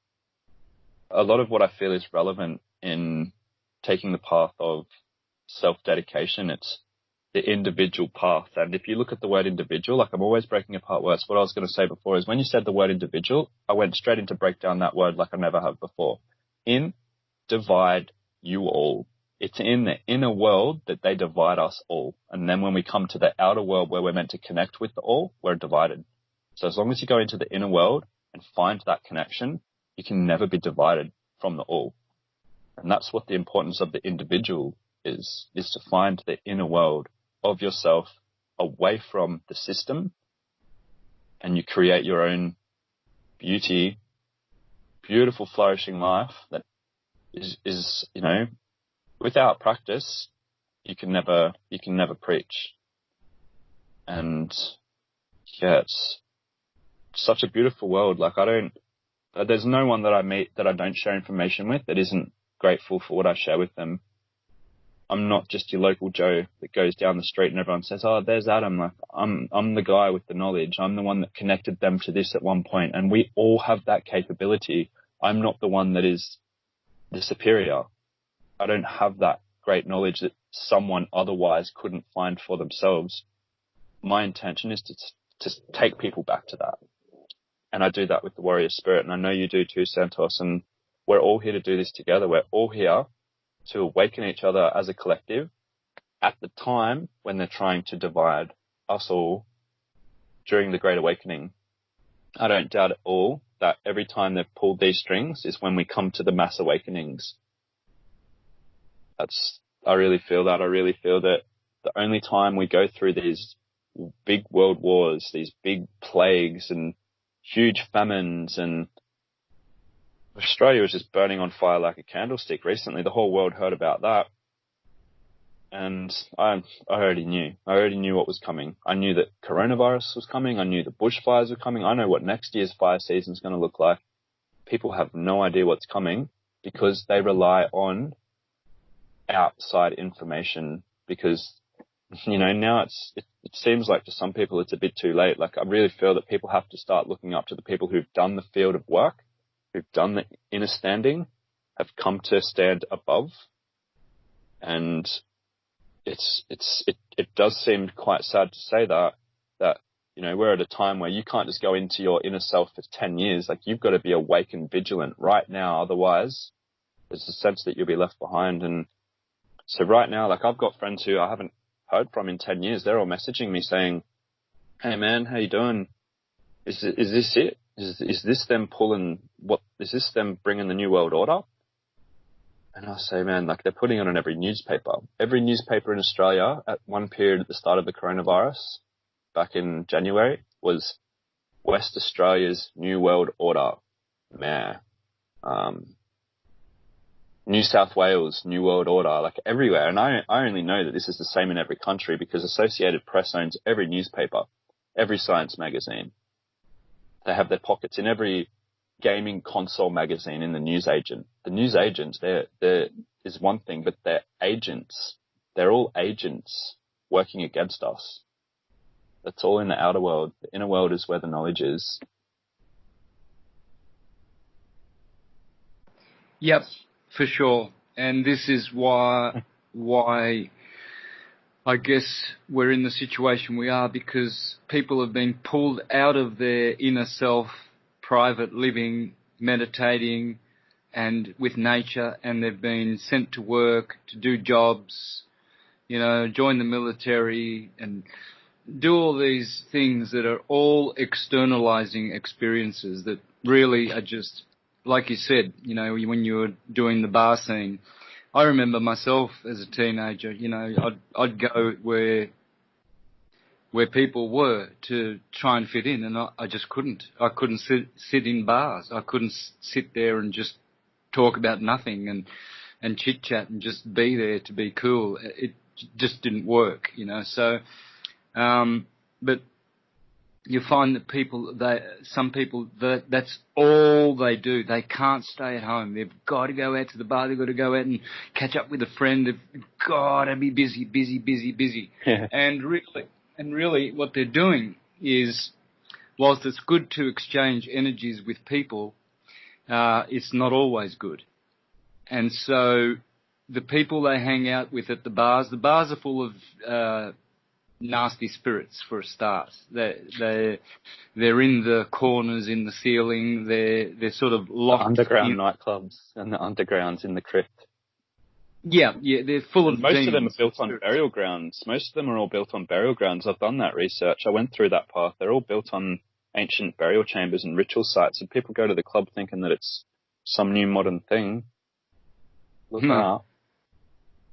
a lot of what I feel is relevant in taking the path of self-dedication. It's the individual path. And if you look at the word individual, I'm always breaking apart words. What I was going to say before is when you said the word individual, I went straight into break down that word like I never have before. In, divide, you all. It's in the inner world that they divide us all. And then when we come to the outer world where we're meant to connect with the all, we're divided. So as long as you go into the inner world and find that connection, you can never be divided from the all. And that's what the importance of the individual is to find the inner world of yourself away from the system, and you create your own beautiful, flourishing life that is without practice, you can never preach. And yeah, it's such a beautiful world. There's no one that I meet that I don't share information with that isn't grateful for what I share with them. I'm not just your local Joe that goes down the street and everyone says, oh, there's Adam. I'm the guy with the knowledge. I'm the one that connected them to this at one point. And we all have that capability. I'm not the one that is the superior. I don't have that great knowledge that someone otherwise couldn't find for themselves. My intention is to take people back to that. And I do that with the warrior spirit. And I know you do too, Santos. And we're all here to do this together. We're all here to awaken each other as a collective at the time when they're trying to divide us all during the Great Awakening. I don't doubt at all that every time they've pulled these strings is when we come to the mass awakenings. I really feel that. I really feel that the only time we go through these big world wars, these big plagues and huge famines, and Australia was just burning on fire like a candlestick recently. The whole world heard about that. And I already knew. I already knew what was coming. I knew that coronavirus was coming. I knew the bushfires were coming. I know what next year's fire season is going to look like. People have no idea what's coming. because they rely on outside information, because, now it seems like to some people it's a bit too late. Like, I really feel that people have to start looking up to the people who've done the field of work, who've done the inner standing, have come to stand above. And it does seem quite sad to say that we're at a time where you can't just go into your inner self for 10 years. Like, you've got to be awake and vigilant right now. Otherwise, there's a sense that you'll be left behind. And so right now, like, I've got friends who I haven't heard from in 10 years. They're all messaging me saying, "Hey man, how you doing? Is this it? Is this them is this them bringing the New World Order?" And I say, man, like, they're putting it on every newspaper. Every newspaper in Australia at one period at the start of the coronavirus, back in January, was West Australia's New World Order. New South Wales, New World Order, like everywhere. And I only know that this is the same in every country because Associated Press owns every newspaper, every science magazine. They have their pockets in every gaming console magazine in the newsagent. The newsagents, there is one thing, but they're agents. They're all agents working against us. That's all in the outer world. The inner world is where the knowledge is. Yep, for sure. And this is why I guess we're in the situation we are, because people have been pulled out of their inner self, private living, meditating, and with nature, and they've been sent to work, to do jobs, join the military and do all these things that are all externalizing experiences that really are just, like you said, when you were doing the bar scene. I remember myself as a teenager, I'd go where people were to try and fit in, and I just couldn't. I couldn't sit in bars. I couldn't sit there and just talk about nothing and chit-chat and just be there to be cool. It just didn't work, So, but you find that some people, that's all they do. They can't stay at home. They've got to go out to the bar. They've got to go out and catch up with a friend. They've got to be busy. Yeah. And really what they're doing is, whilst it's good to exchange energies with people, it's not always good. And so the people they hang out with at the bars are full of nasty spirits for a start. They're in the corners, in the ceiling. They're sort of locked. Underground nightclubs and the undergrounds in the crypt. Yeah, they're full of most demons. of them are built on burial grounds. Most of them are all built on burial grounds. I've done that research. I went through that path. They're all built on ancient burial chambers and ritual sites, and people go to the club thinking that it's some new modern thing. Look that up.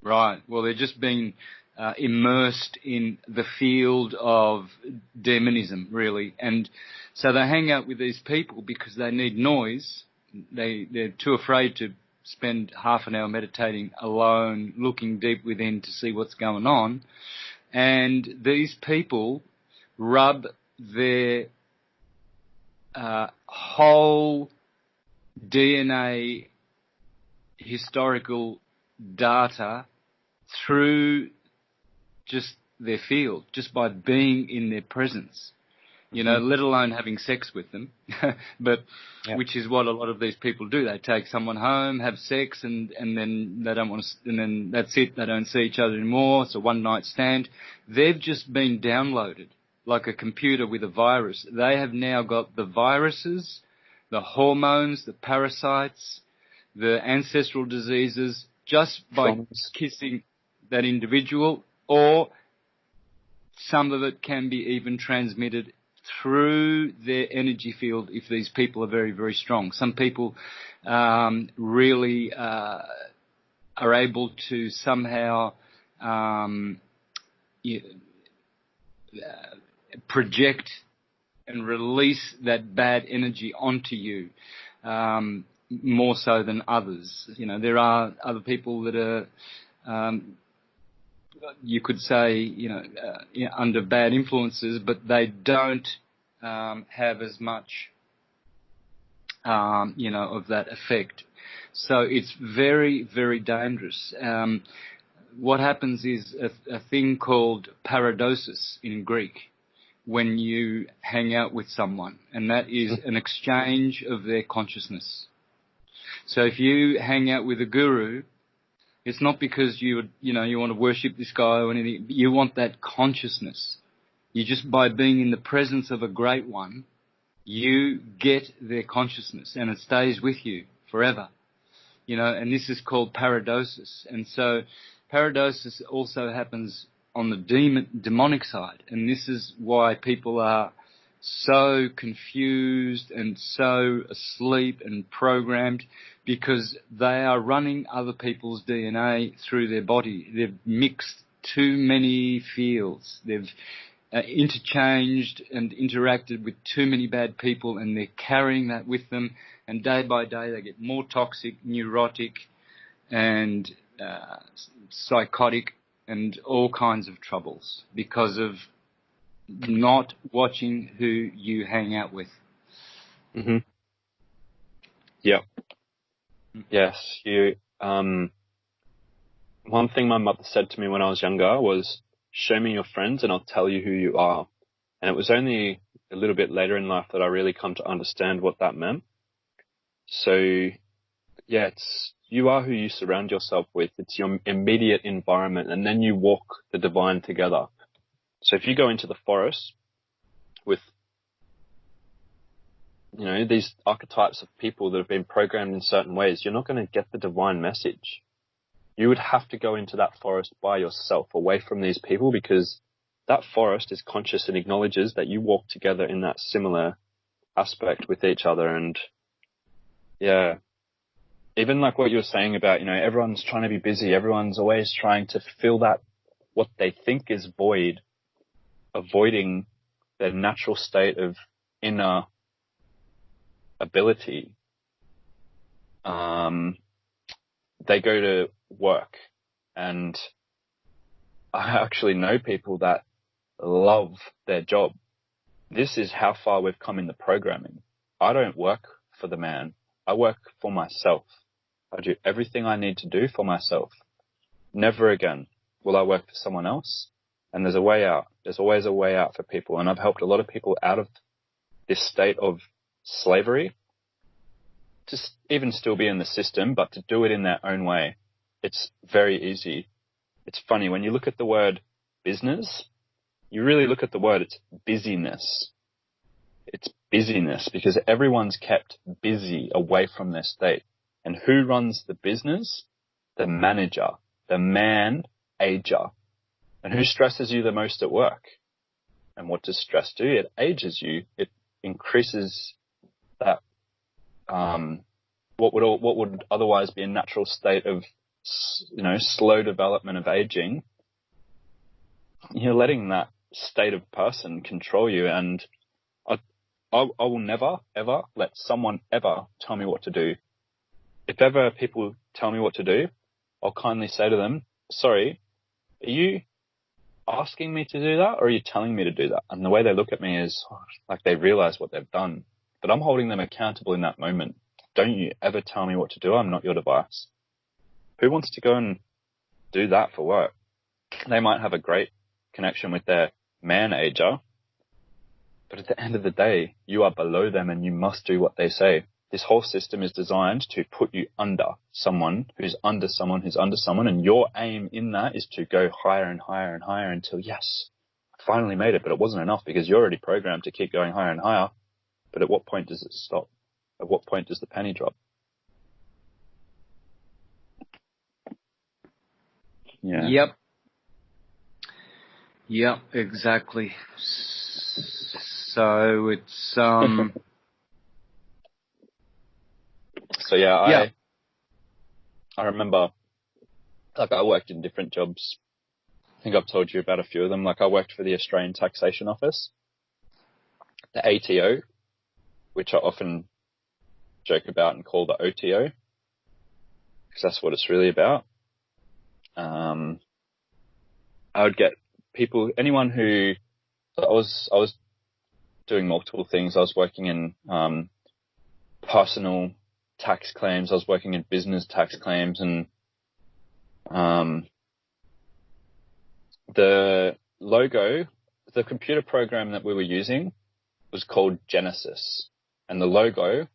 Right. Well, they're just being immersed in the field of demonism, really. And so they hang out with these people because they need noise. They're too afraid to spend half an hour meditating alone, looking deep within to see what's going on. And these people rub their whole DNA historical data through just their field, just by being in their presence, let alone having sex with them. But which is what a lot of these people do. They take someone home, have sex, and then they don't want to, and then that's it. They don't see each other anymore. It's a one night stand. They've just been downloaded like a computer with a virus. They have now got the viruses, the hormones, the parasites, the ancestral diseases, just by kissing that individual, or some of it can be even transmitted through their energy field if these people are very, very strong. Some people really are able to somehow project and release that bad energy onto you, more so than others. There are other people that are you could say, under bad influences, but they don't have as much, of that effect. So it's very, very dangerous. What happens is a thing called paradosis in Greek when you hang out with someone, and that is an exchange of their consciousness. So if you hang out with a guru, it's not because you want to worship this guy or anything. You want that consciousness. You just, by being in the presence of a great one, you get their consciousness, and it stays with you forever. And this is called paradosis. And so paradosis also happens on the demonic side. And this is why people are so confused and so asleep and programmed, because they are running other people's DNA through their body. They've mixed too many fields. They've interchanged and interacted with too many bad people, and they're carrying that with them. And day by day they get more toxic, neurotic, and psychotic, and all kinds of troubles because of not watching who you hang out with. Mm-hmm. Yeah. Yes. One thing my mother said to me when I was younger was, show me your friends and I'll tell you who you are. And it was only a little bit later in life that I really come to understand what that meant. So, yeah, you are who you surround yourself with. It's your immediate environment, and then you walk the divine together. So if you go into the forest with, these archetypes of people that have been programmed in certain ways, you're not going to get the divine message. You would have to go into that forest by yourself, away from these people, because that forest is conscious and acknowledges that you walk together in that similar aspect with each other. And yeah, even like what you were saying about, everyone's trying to be busy. Everyone's always trying to fill that, what they think is void, avoiding their natural state of inner ability. They go to work, and I actually know people that love their job. This is how far we've come in the programming. I don't work for the man. I work for myself. I do everything I need to do for myself. Never again will I work for someone else. And there's a way out. There's always a way out for people. And I've helped a lot of people out of this state of slavery to even still be in the system, but to do it in their own way. It's very easy. It's funny, when you look at the word business, you really look at the word, it's busyness. It's busyness, because everyone's kept busy away from their state. And who runs the business? The manager, the man-ager. And who stresses you the most at work? And what does stress do? It ages you. It increases that, what would otherwise be a natural state of, slow development of aging. You're letting that state of person control you. And I will never, ever let someone ever tell me what to do. If ever people tell me what to do, I'll kindly say to them, sorry, are you asking me to do that, or are you telling me to do that? And the way they look at me is like they realize what they've done. But I'm holding them accountable in that moment. Don't you ever tell me what to do. I'm not your device. Who wants to go and do that for work? They might have a great connection with their manager, but at the end of the day, you are below them and you must do what they say. This whole system is designed to put you under someone who's under someone who's under someone, and your aim in that is to go higher and higher and higher until, yes, I finally made it, but it wasn't enough because you're already programmed to keep going higher and higher. But at what point does it stop? At what point does the penny drop? Yeah. Yep, exactly. So it's, So yeah, I remember, like, I worked in different jobs. I think I've told you about a few of them. Like, I worked for the Australian Taxation Office, the ATO, which I often joke about and call the OTO, because that's what it's really about. I would get people, anyone who, I was doing multiple things. I was working in personal tax claims. I was working in business tax claims, and the logo, the computer program that we were using was called Genesis, and the logo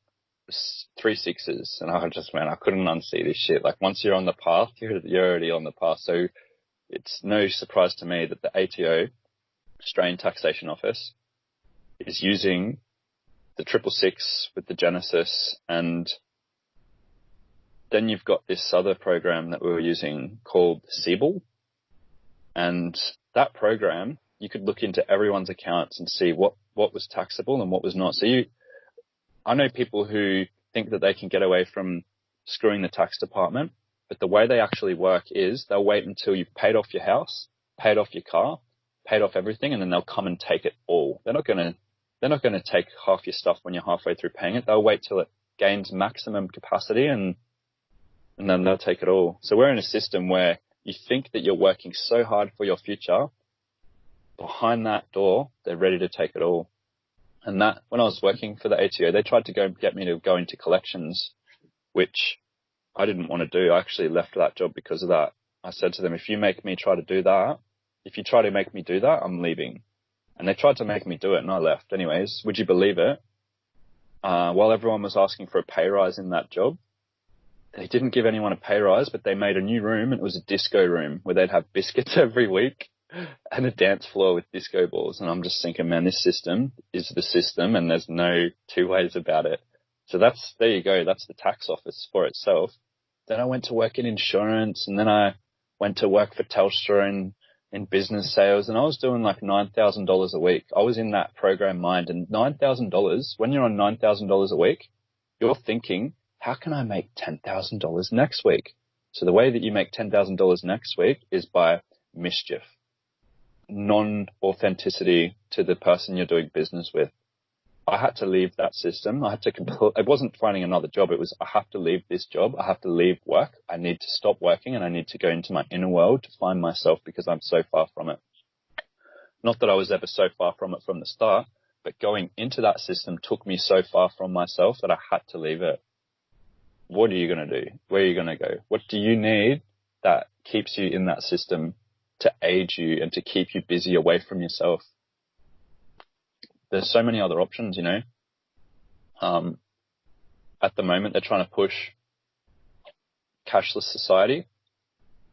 was 3 6s. And I couldn't unsee this shit. Like, once you're on the path, you're already on the path. So it's no surprise to me that the ATO, Australian Taxation Office, is using the 666 with the Genesis, and then you've got this other program that we were using called Siebel. And that program, you could look into everyone's accounts and see what was taxable and what was not. So I know people who think that they can get away from screwing the tax department, but the way they actually work is they'll wait until you've paid off your house, paid off your car, paid off everything, and then they'll come and take it all. They're not going to take half your stuff when you're halfway through paying it. They'll wait till it gains maximum capacity, and then they'll take it all. So we're in a system where you think that you're working so hard for your future. Behind that door, they're ready to take it all. And that, when I was working for the ATO, they tried to get me to go into collections, which I didn't want to do. I actually left that job because of that. I said to them, if you make me try to do that, if you try to make me do that, I'm leaving. And they tried to make me do it, and I left. Anyways, would you believe it? While everyone was asking for a pay rise in that job, they didn't give anyone a pay rise, but they made a new room, and it was a disco room where they'd have biscuits every week and a dance floor with disco balls. And I'm just thinking, man, this system is the system, and there's no two ways about it. So there you go. That's the tax office for itself. Then I went to work in insurance, and then I went to work for Telstra in business sales, and I was doing like $9,000 a week. I was in that program mind, and $9,000, when you're on $9,000 a week, you're thinking, how can I make $10,000 next week? So the way that you make $10,000 next week is by mischief, non-authenticity to the person you're doing business with. I had to leave that system. It wasn't finding another job. It was, I have to leave this job. I have to leave work. I need to stop working, and I need to go into my inner world to find myself, because I'm so far from it. Not that I was ever so far from it from the start, but going into that system took me so far from myself that I had to leave it. What are you going to do? Where are you going to go? What do you need that keeps you in that system to aid you and to keep you busy away from yourself? There's so many other options, you know. At the moment, they're trying to push cashless society.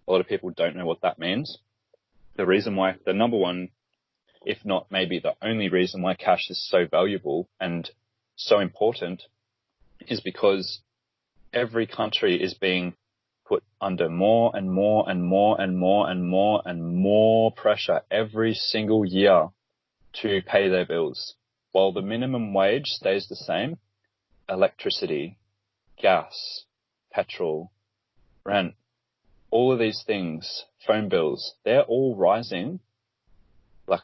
A lot of people don't know what that means. The number one, if not maybe the only reason why cash is so valuable and so important, is because every country is being put under more and more and more and more and more and more pressure every single year to pay their bills. While the minimum wage stays the same, electricity, gas, petrol, rent, all of these things, phone bills, they're all rising like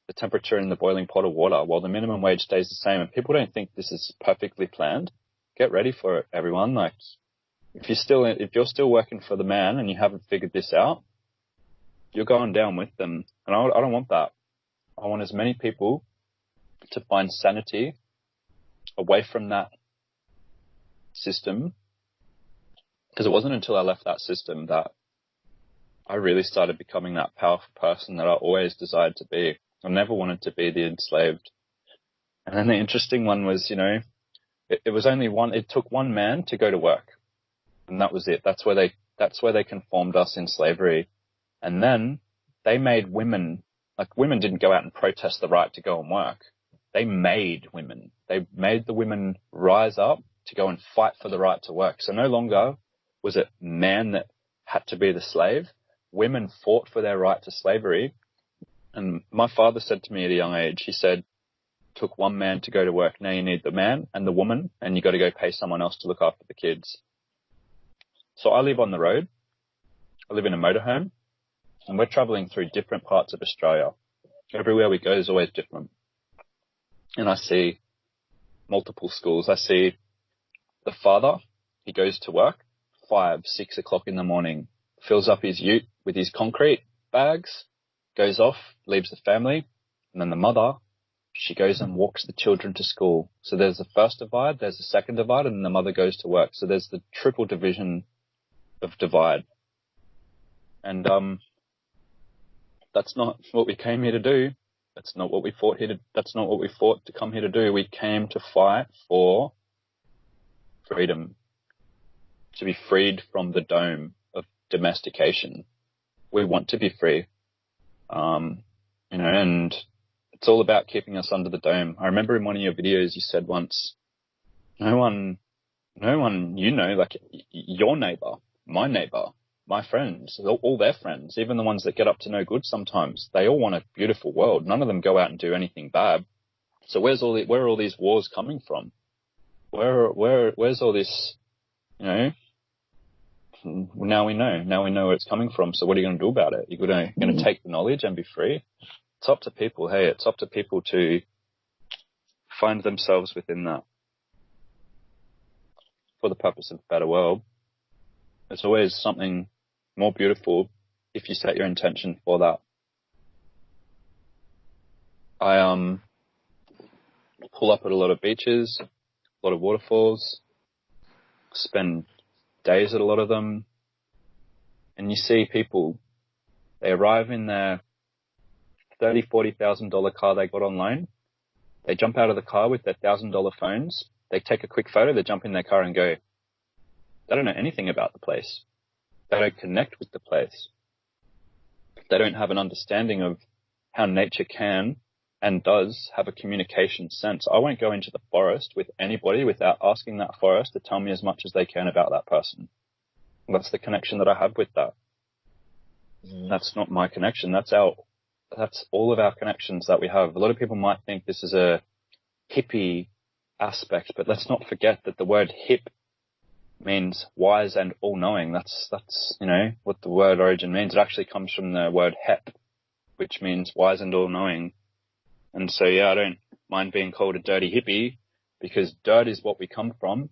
the temperature in the boiling pot of water, while the minimum wage stays the same. And people don't think this is perfectly planned. Get ready for it, everyone. Like, if you're still working for the man and you haven't figured this out, you're going down with them. And I don't want that. I want as many people to find sanity away from that system, because it wasn't until I left that system that I really started becoming that powerful person that I always desired to be. I never wanted to be the enslaved. And then the interesting one was, you know, it took one man to go to work, and that was it. That's where they conformed us in slavery. And then they made women, like, women didn't go out and protest the right to go and work. They made women. They made the women rise up to go and fight for the right to work. So no longer was it man that had to be the slave. Women fought for their right to slavery. And my father said to me at a young age, he said, took one man to go to work. Now you need the man and the woman, and you got to go pay someone else to look after the kids. So I live on the road. I live in a motorhome, and we're traveling through different parts of Australia. Everywhere we go is always different. And I see multiple schools. I see the father, he goes to work 5, 6 o'clock in the morning, fills up his ute with his concrete bags, goes off, leaves the family. And then the mother she goes and walks the children to school. So there's the first divide, there's the second divide, and the mother goes to work. So there's the triple division of divide. And that's not what we came here to do. That's not what we fought to come here to do. We came to fight for freedom, to be freed from the dome of domestication. We want to be free. And it's all about keeping us under the dome. I remember in one of your videos you said once, no one, like your neighbor, my friends, all their friends, even the ones that get up to no good sometimes, they all want a beautiful world. None of them go out and do anything bad. So where are all these wars coming from? Where's all this, now we know where it's coming from. So what are you going to do about it? You're going to take the knowledge and be free? It's up to people. Hey, it's up to people to find themselves within that for the purpose of a better world. There's always something more beautiful if you set your intention for that. I pull up at a lot of beaches, a lot of waterfalls, spend days at a lot of them, and you see people, they arrive in their $30,000, $40,000 car they got on loan. They jump out of the car with their $1,000 phones. They take a quick photo, they jump in their car and go. They don't know anything about the place. They don't connect with the place. They don't have an understanding of how nature can and does have a communication sense. I won't go into the forest with anybody without asking that forest to tell me as much as they can about that person. That's the connection that I have with that. That's not my connection. That's all of our connections that we have. A lot of people might think this is a hippie aspect, but let's not forget that the word hip means wise and all-knowing. That's what the word origin means. It actually comes from the word hep, which means wise and all-knowing. And so, I don't mind being called a dirty hippie because dirt is what we come from.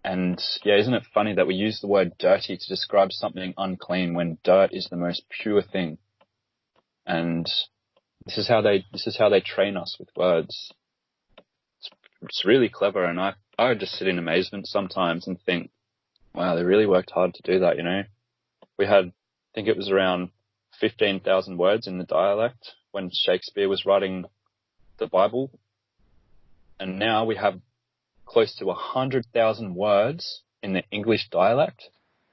And isn't it funny that we use the word dirty to describe something unclean when dirt is the most pure thing? And this is how they train us with words. It's really clever, and I would just sit in amazement sometimes and think, wow, they really worked hard to do that, We had, I think it was around 15,000 words in the dialect when Shakespeare was writing the Bible. And now we have close to 100,000 words in the English dialect.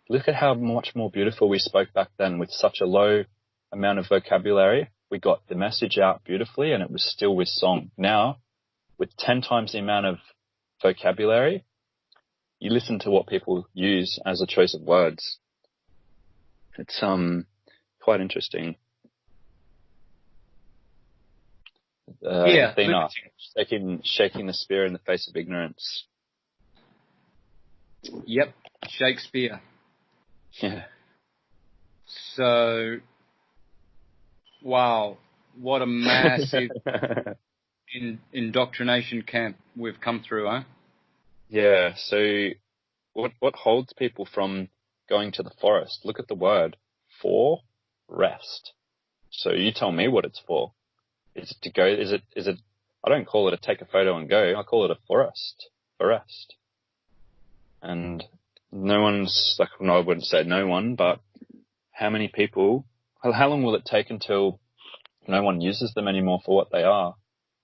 Look at how much more beautiful we spoke back then with such a low amount of vocabulary. We got the message out beautifully and it was still with song. Now, with 10 times the amount of vocabulary, you listen to what people use as a choice of words. It's quite interesting. Athena, shaking the spear in the face of ignorance. Yep, Shakespeare. Yeah. So, wow, what a massive indoctrination camp we've come through, huh? Yeah, so what holds people from going to the forest? Look at the word, for rest. So you tell me what it's for. Is it to go, is it, I don't call it a take a photo and go, I call it a forest, for rest. And no one's, I wouldn't say no one, but how many people, how long will it take until no one uses them anymore for what they are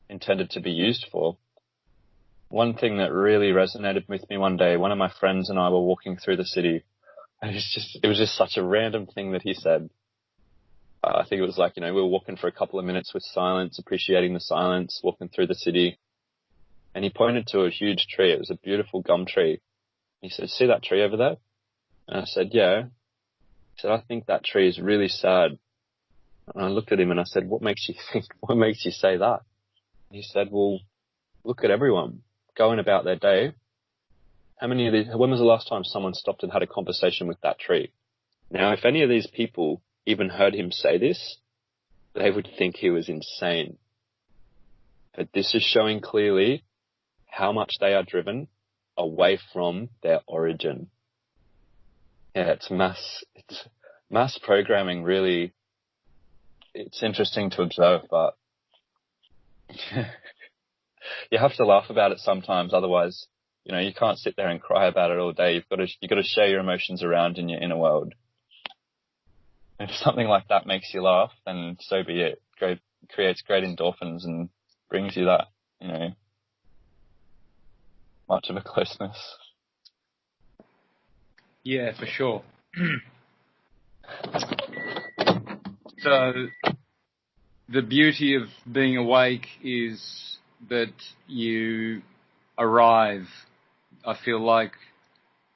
intended to be used for? One thing that really resonated with me one day, one of my friends and I were walking through the city, and it was just such a random thing that he said. I think it was we were walking for a couple of minutes with silence, appreciating the silence, walking through the city. And he pointed to a huge tree. It was a beautiful gum tree. He said, "See that tree over there?" And I said, "Yeah." He said, "I think that tree is really sad." And I looked at him and I said, what makes you say that? He said, "Well, look at everyone going about their day. When was the last time someone stopped and had a conversation with that tree?" Now, if any of these people even heard him say this, they would think he was insane. But this is showing clearly how much they are driven away from their origin. Yeah, it's mass programming, really. It's interesting to observe, but you have to laugh about it sometimes. Otherwise, you can't sit there and cry about it all day. You've got to share your emotions around in your inner world. If something like that makes you laugh, then so be it. Creates great endorphins and brings you that, much of a closeness. Yeah, for sure. So the beauty of being awake is that you arrive. I feel like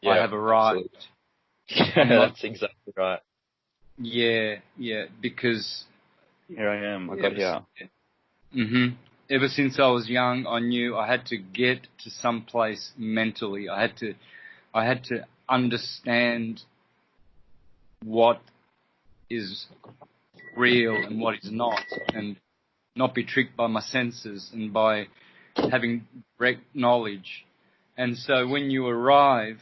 I have arrived. Yeah, that's exactly right. Yeah, because here I am. I got here. Mm-hmm. Ever since I was young, I knew I had to get to some place mentally. I had to understand what is real and what is not, and not be tricked by my senses and by having direct knowledge. And so when you arrive,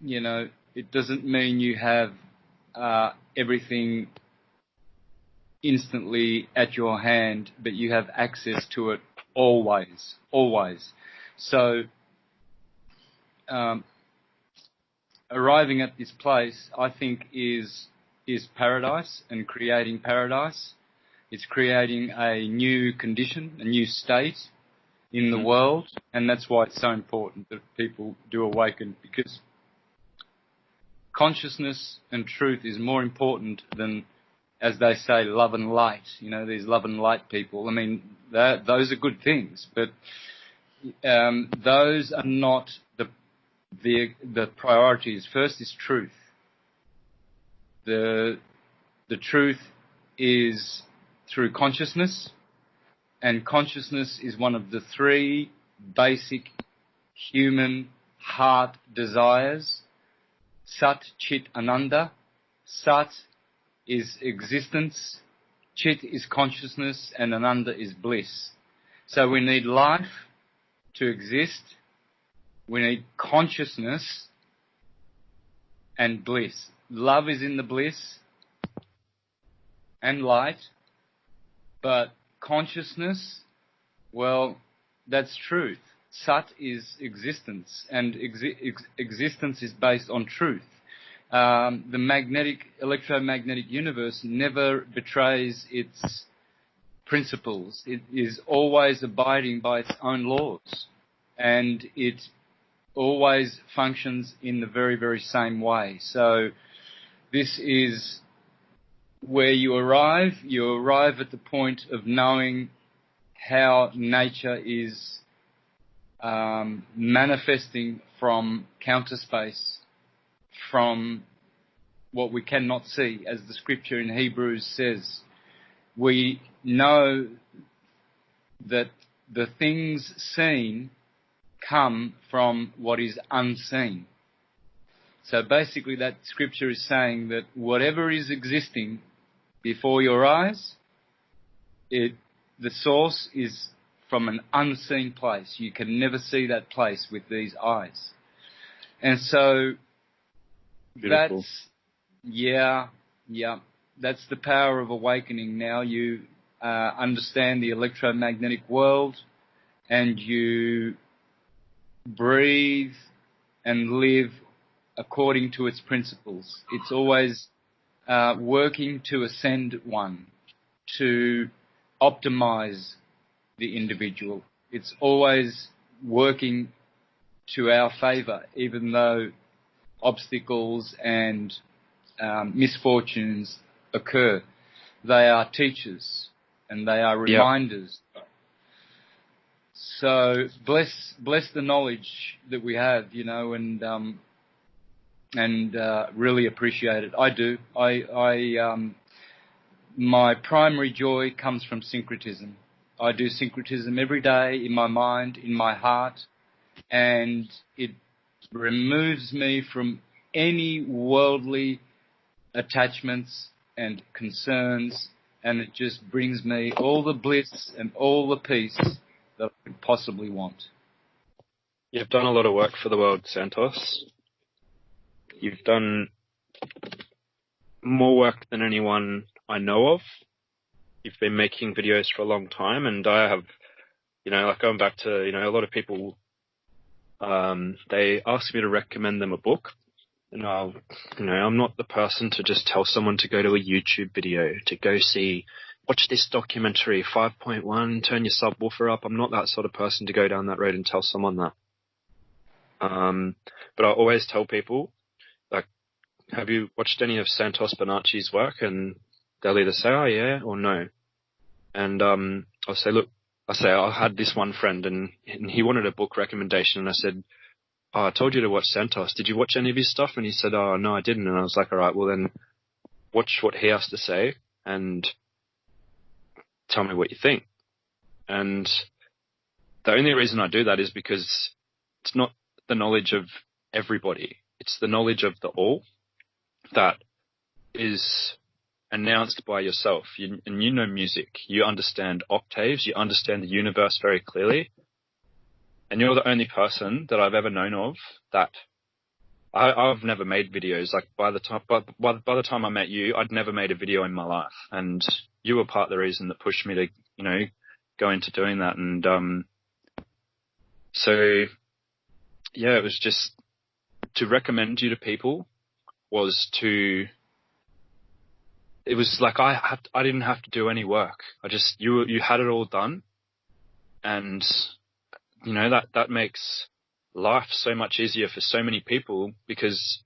it doesn't mean you have everything instantly at your hand, but you have access to it always. So arriving at this place, I think, is paradise, and creating paradise. It's creating a new condition, a new state in the world, and that's why it's so important that people do awaken, because consciousness and truth is more important than, as they say, love and light. These love and light people. I mean, those are good things, but those are not the priorities. First is truth. The truth is through consciousness, and consciousness is one of the three basic human heart desires. Sat, Chit, Ananda. Sat is existence, Chit is consciousness, and Ananda is bliss. So we need life to exist. We need consciousness and bliss. Love is in the bliss and light, but consciousness, well, that's truth. Sat is existence, and existence is based on truth. The electromagnetic universe never betrays its principles. It is always abiding by its own laws, and it always functions in the very, very same way. So this is where you arrive. You arrive at the point of knowing how nature is manifesting from counter space, from what we cannot see. As the scripture in Hebrews says, we know that the things seen come from what is unseen. So basically that scripture is saying that whatever is existing before your eyes, the source is from an unseen place. You can never see that place with these eyes. And so beautiful. That's the power of awakening. Now you understand the electromagnetic world, and you breathe and live according to its principles. It's always working to ascend one, to optimize the individual. It's always working to our favor, even though obstacles and misfortunes occur. They are teachers, and they are reminders. Yep. So bless the knowledge that we have, and really appreciate it. I do. My primary joy comes from syncretism. I do syncretism every day in my mind, in my heart, and it removes me from any worldly attachments and concerns, and it just brings me all the bliss and all the peace that I could possibly want. You've done a lot of work for the world, Santos. You've done more work than anyone I know of. You've been making videos for a long time, and I have like going back to, a lot of people, they ask me to recommend them a book. And I'm not the person to just tell someone to go to a YouTube video, to go watch this documentary, 5.1, turn your subwoofer up. I'm not that sort of person to go down that road and tell someone that. But I always tell people, like, have you watched any of Santos Bonacci's work? And they'll either say, oh yeah, or no. And I'll say, look, I had this one friend and he wanted a book recommendation, and I said, oh, I told you to watch Santos. Did you watch any of his stuff? And he said, oh, no, I didn't. And I was like, all right, well then watch what he has to say and tell me what you think. And the only reason I do that is because it's not the knowledge of everybody. It's the knowledge of the all that is announced by yourself. And you know music. You understand octaves. You understand the universe very clearly. And you're the only person that I've ever known of that I've never made videos. Like by the time I met you, I'd never made a video in my life. And you were part of the reason that pushed me to, go into doing that. And so, yeah, it was just to recommend you to people it was like I didn't have to do any work. You had it all done. And that makes life so much easier for so many people, because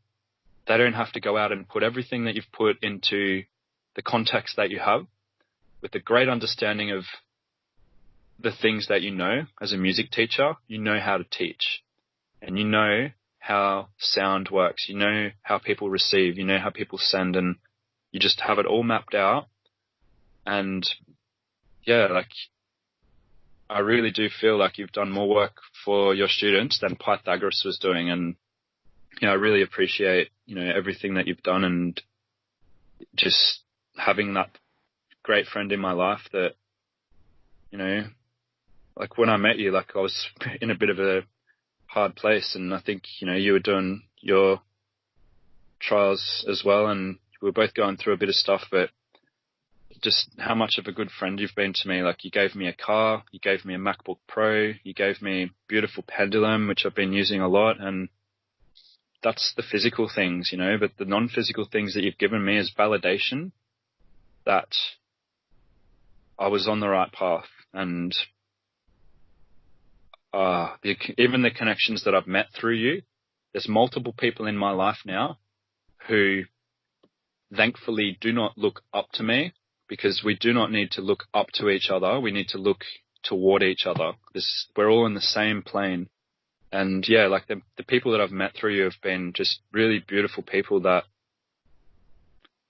they don't have to go out and put everything that you've put into the context that you have, with the great understanding of the things that you know as a music teacher. You know how to teach, and you know how sound works. You know how people receive. You know how people send, and you just have it all mapped out. And yeah, like, I really do feel like you've done more work for your students than Pythagoras was doing. And, I really appreciate, everything that you've done, and just having that great friend in my life that, like when I met you, like I was in a bit of a hard place, and I think, you were doing your trials as well, and we were both going through a bit of stuff, but just how much of a good friend you've been to me. Like, you gave me a car, you gave me a MacBook Pro, you gave me a beautiful pendulum, which I've been using a lot. And that's the physical things, but the non-physical things that you've given me is validation that I was on the right path. And even the connections that I've met through you, there's multiple people in my life now who thankfully do not look up to me, because we do not need to look up to each other. We need to look toward each other. We're all in the same plane. And yeah, like the people that I've met through you have been just really beautiful people that,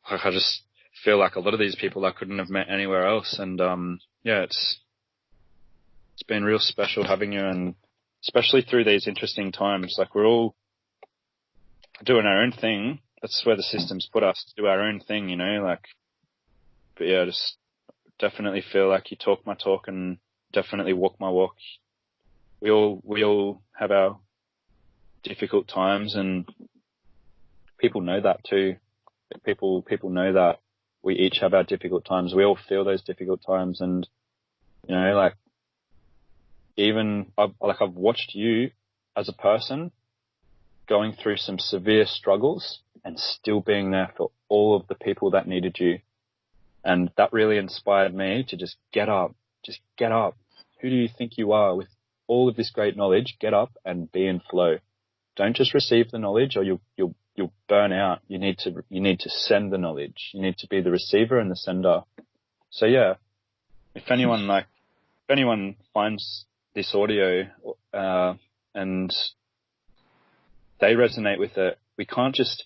like, I just feel like a lot of these people I couldn't have met anywhere else. And yeah, it's been real special having you, and especially through these interesting times. Like, we're all doing our own thing. That's where the system's put us, to do our own thing, like. But yeah, I just definitely feel like you talk my talk and definitely walk my walk. We all have our difficult times, and people know that too. People know that we each have our difficult times. We all feel those difficult times, and like, I've watched you as a person going through some severe struggles and still being there for all of the people that needed you. And that really inspired me to just get up. Just get up. Who do you think you are with all of this great knowledge? Get up and be in flow. Don't just receive the knowledge, or you'll burn out. You need to send the knowledge. You need to be the receiver and the sender. So yeah, if anyone finds this audio and they resonate with it, we can't just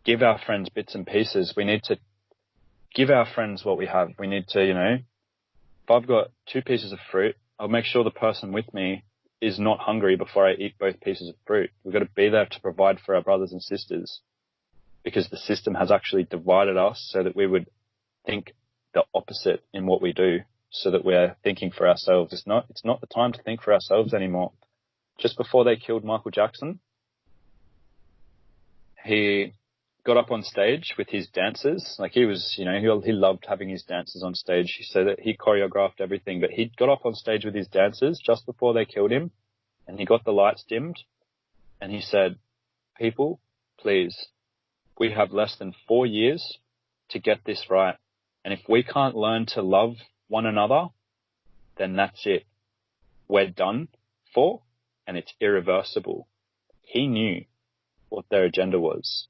give our friends bits and pieces. We need to give our friends what we have. We need to, if I've got 2 pieces of fruit, I'll make sure the person with me is not hungry before I eat both pieces of fruit. We've got to be there to provide for our brothers and sisters, because the system has actually divided us so that we would think the opposite in what we do, so that we're thinking for ourselves. It's not the time to think for ourselves anymore. Just before they killed Michael Jackson, got up on stage with his dancers. Like he was, he loved having his dancers on stage. He said that he choreographed everything, but he got up on stage with his dancers just before they killed him, and he got the lights dimmed, and he said, "People, please, we have less than 4 years to get this right. And if we can't learn to love one another, then that's it. We're done for, and it's irreversible." He knew what their agenda was.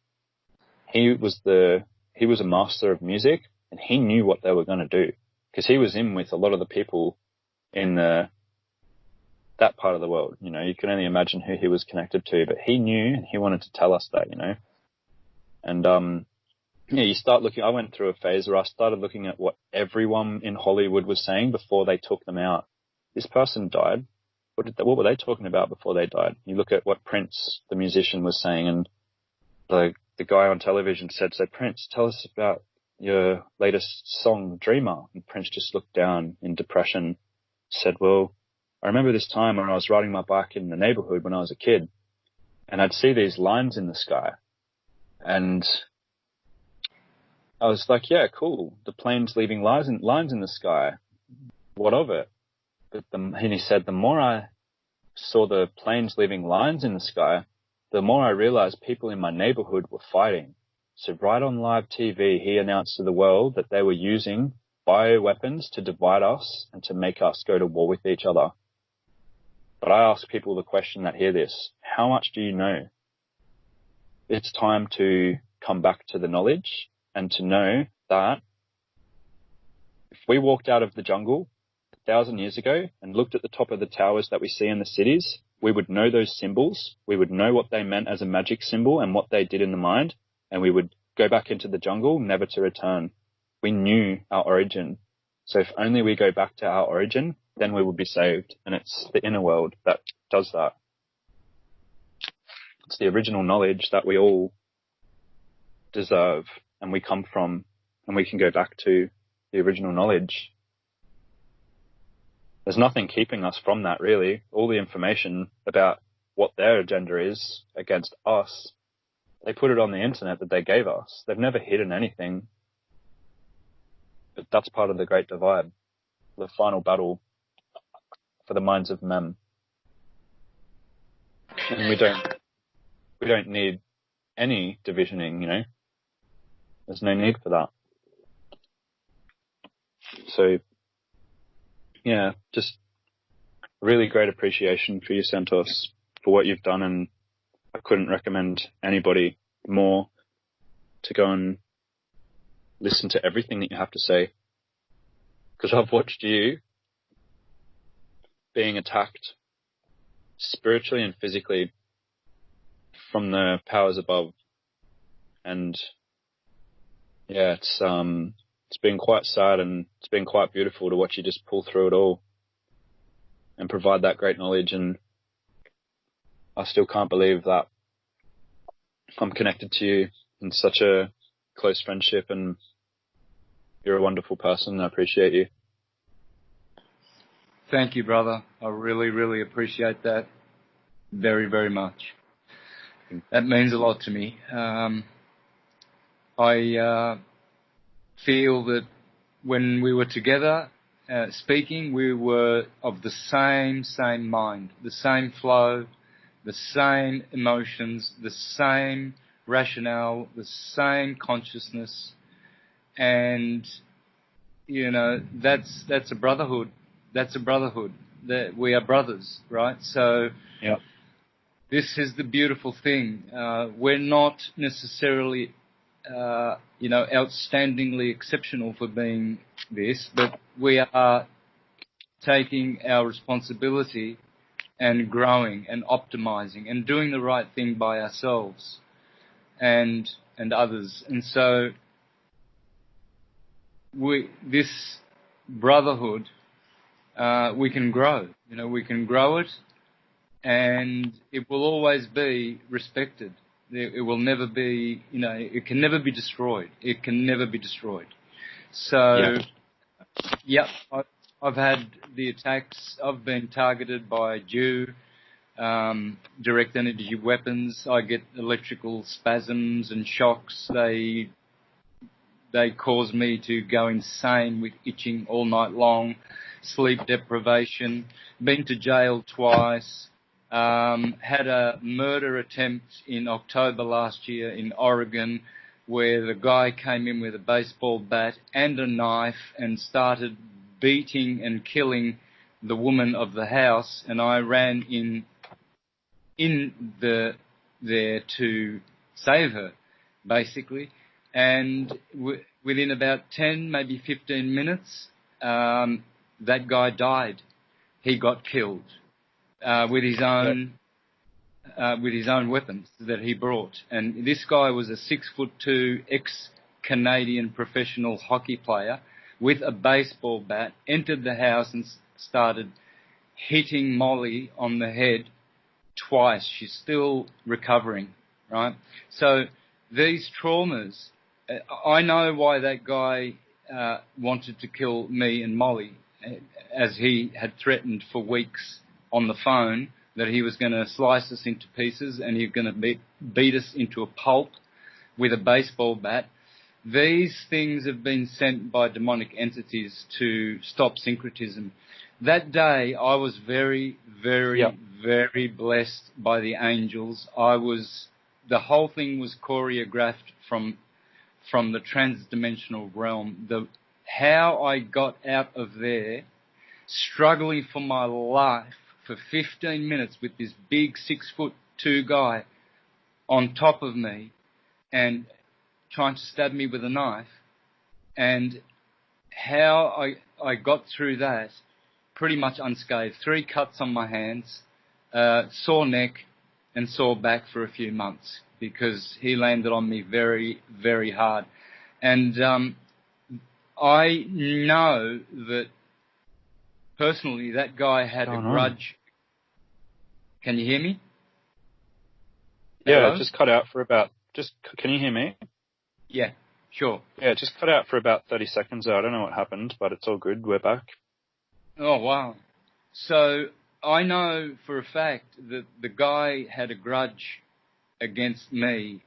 He was a master of music, and he knew what they were going to do, because he was in with a lot of the people in that part of the world. You can only imagine who he was connected to, but he knew, and he wanted to tell us that, And you start looking. I went through a phase where I started looking at what everyone in Hollywood was saying before they took them out. This person died. What were they talking about before they died? You look at what Prince, the musician, was saying, and the guy on television said, "So Prince, tell us about your latest song, Dreamer." And Prince just looked down in depression, said, "Well, I remember this time when I was riding my bike in the neighborhood when I was a kid, and I'd see these lines in the sky. And I was like, yeah, cool. The plane's leaving lines in the sky. What of it?" But and he said, the more I saw the planes leaving lines in the sky, the more I realized people in my neighborhood were fighting. So right on live TV, he announced to the world that they were using bioweapons to divide us and to make us go to war with each other. But I ask people the question that hear this: how much do you know? It's time to come back to the knowledge and to know that if we walked out of the jungle 1,000 years ago and looked at the top of the towers that we see in the cities, we would know those symbols. We would know what they meant as a magic symbol and what they did in the mind, and we would go back into the jungle, never to return. We knew our origin. So if only we go back to our origin, then we will be saved. And it's the inner world that does that. It's the original knowledge that we all deserve and we come from, and we can go back to the original knowledge. There's nothing keeping us from that, really. All the information about what their agenda is against us, they put it on the internet that they gave us. They've never hidden anything. But that's part of the Great Divide, the final battle for the minds of men. And we don't need any divisioning, There's no need for that. So, yeah, just really great appreciation for you, Santos, for what you've done, and I couldn't recommend anybody more to go and listen to everything that you have to say, because I've watched you being attacked spiritually and physically from the powers above, and yeah, it's been quite sad, and it's been quite beautiful to watch you just pull through it all and provide that great knowledge. And I still can't believe that I'm connected to you in such a close friendship, and you're a wonderful person. I appreciate you. Thank you, brother. I really, really appreciate that very, very much. That means a lot to me. I feel that when we were together speaking, we were of the same mind, the same flow, the same emotions, the same rationale, the same consciousness, and that's a brotherhood. That's a brotherhood. That we are brothers, right? So, yep. This is the beautiful thing. We're not necessarily, outstandingly exceptional for being this, but we are taking our responsibility and growing and optimizing and doing the right thing by ourselves and others. And so this brotherhood, we can grow. We can grow it, and it will always be respected. It will never be, it can never be destroyed. It can never be destroyed. So, I've had the attacks. I've been targeted by Jew, direct energy weapons. I get electrical spasms and shocks. They cause me to go insane with itching all night long, sleep deprivation, been to jail twice, had a murder attempt in October last year in Oregon, where the guy came in with a baseball bat and a knife and started beating and killing the woman of the house, and I ran there to save her, basically. And within about 10, maybe 15 minutes, that guy died. He got killed with his own weapons that he brought. And this guy was a 6'2" ex-Canadian professional hockey player with a baseball bat, entered the house and started hitting Molly on the head twice. She's still recovering, right? So these traumas, I know why that guy wanted to kill me and Molly, as he had threatened for weeks on the phone that he was going to slice us into pieces and he was going to beat us into a pulp with a baseball bat. These things have been sent by demonic entities to stop syncretism. That day, I was very, very, very blessed by the angels. The whole thing was choreographed from the transdimensional realm. How I got out of there, struggling for my life for 15 minutes with this big 6'2" guy on top of me and trying to stab me with a knife, and how I got through that pretty much unscathed. 3 cuts on my hands, sore neck and sore back for a few months because he landed on me very, very hard. And I know that personally that guy had a grudge. Can you hear me? Yeah, Hello? it just cut out for about... Can you hear me? Yeah, sure. Yeah, it just cut out for about 30 seconds there. I don't know what happened, but it's all good. We're back. Oh, wow. So I know for a fact that the guy had a grudge against me.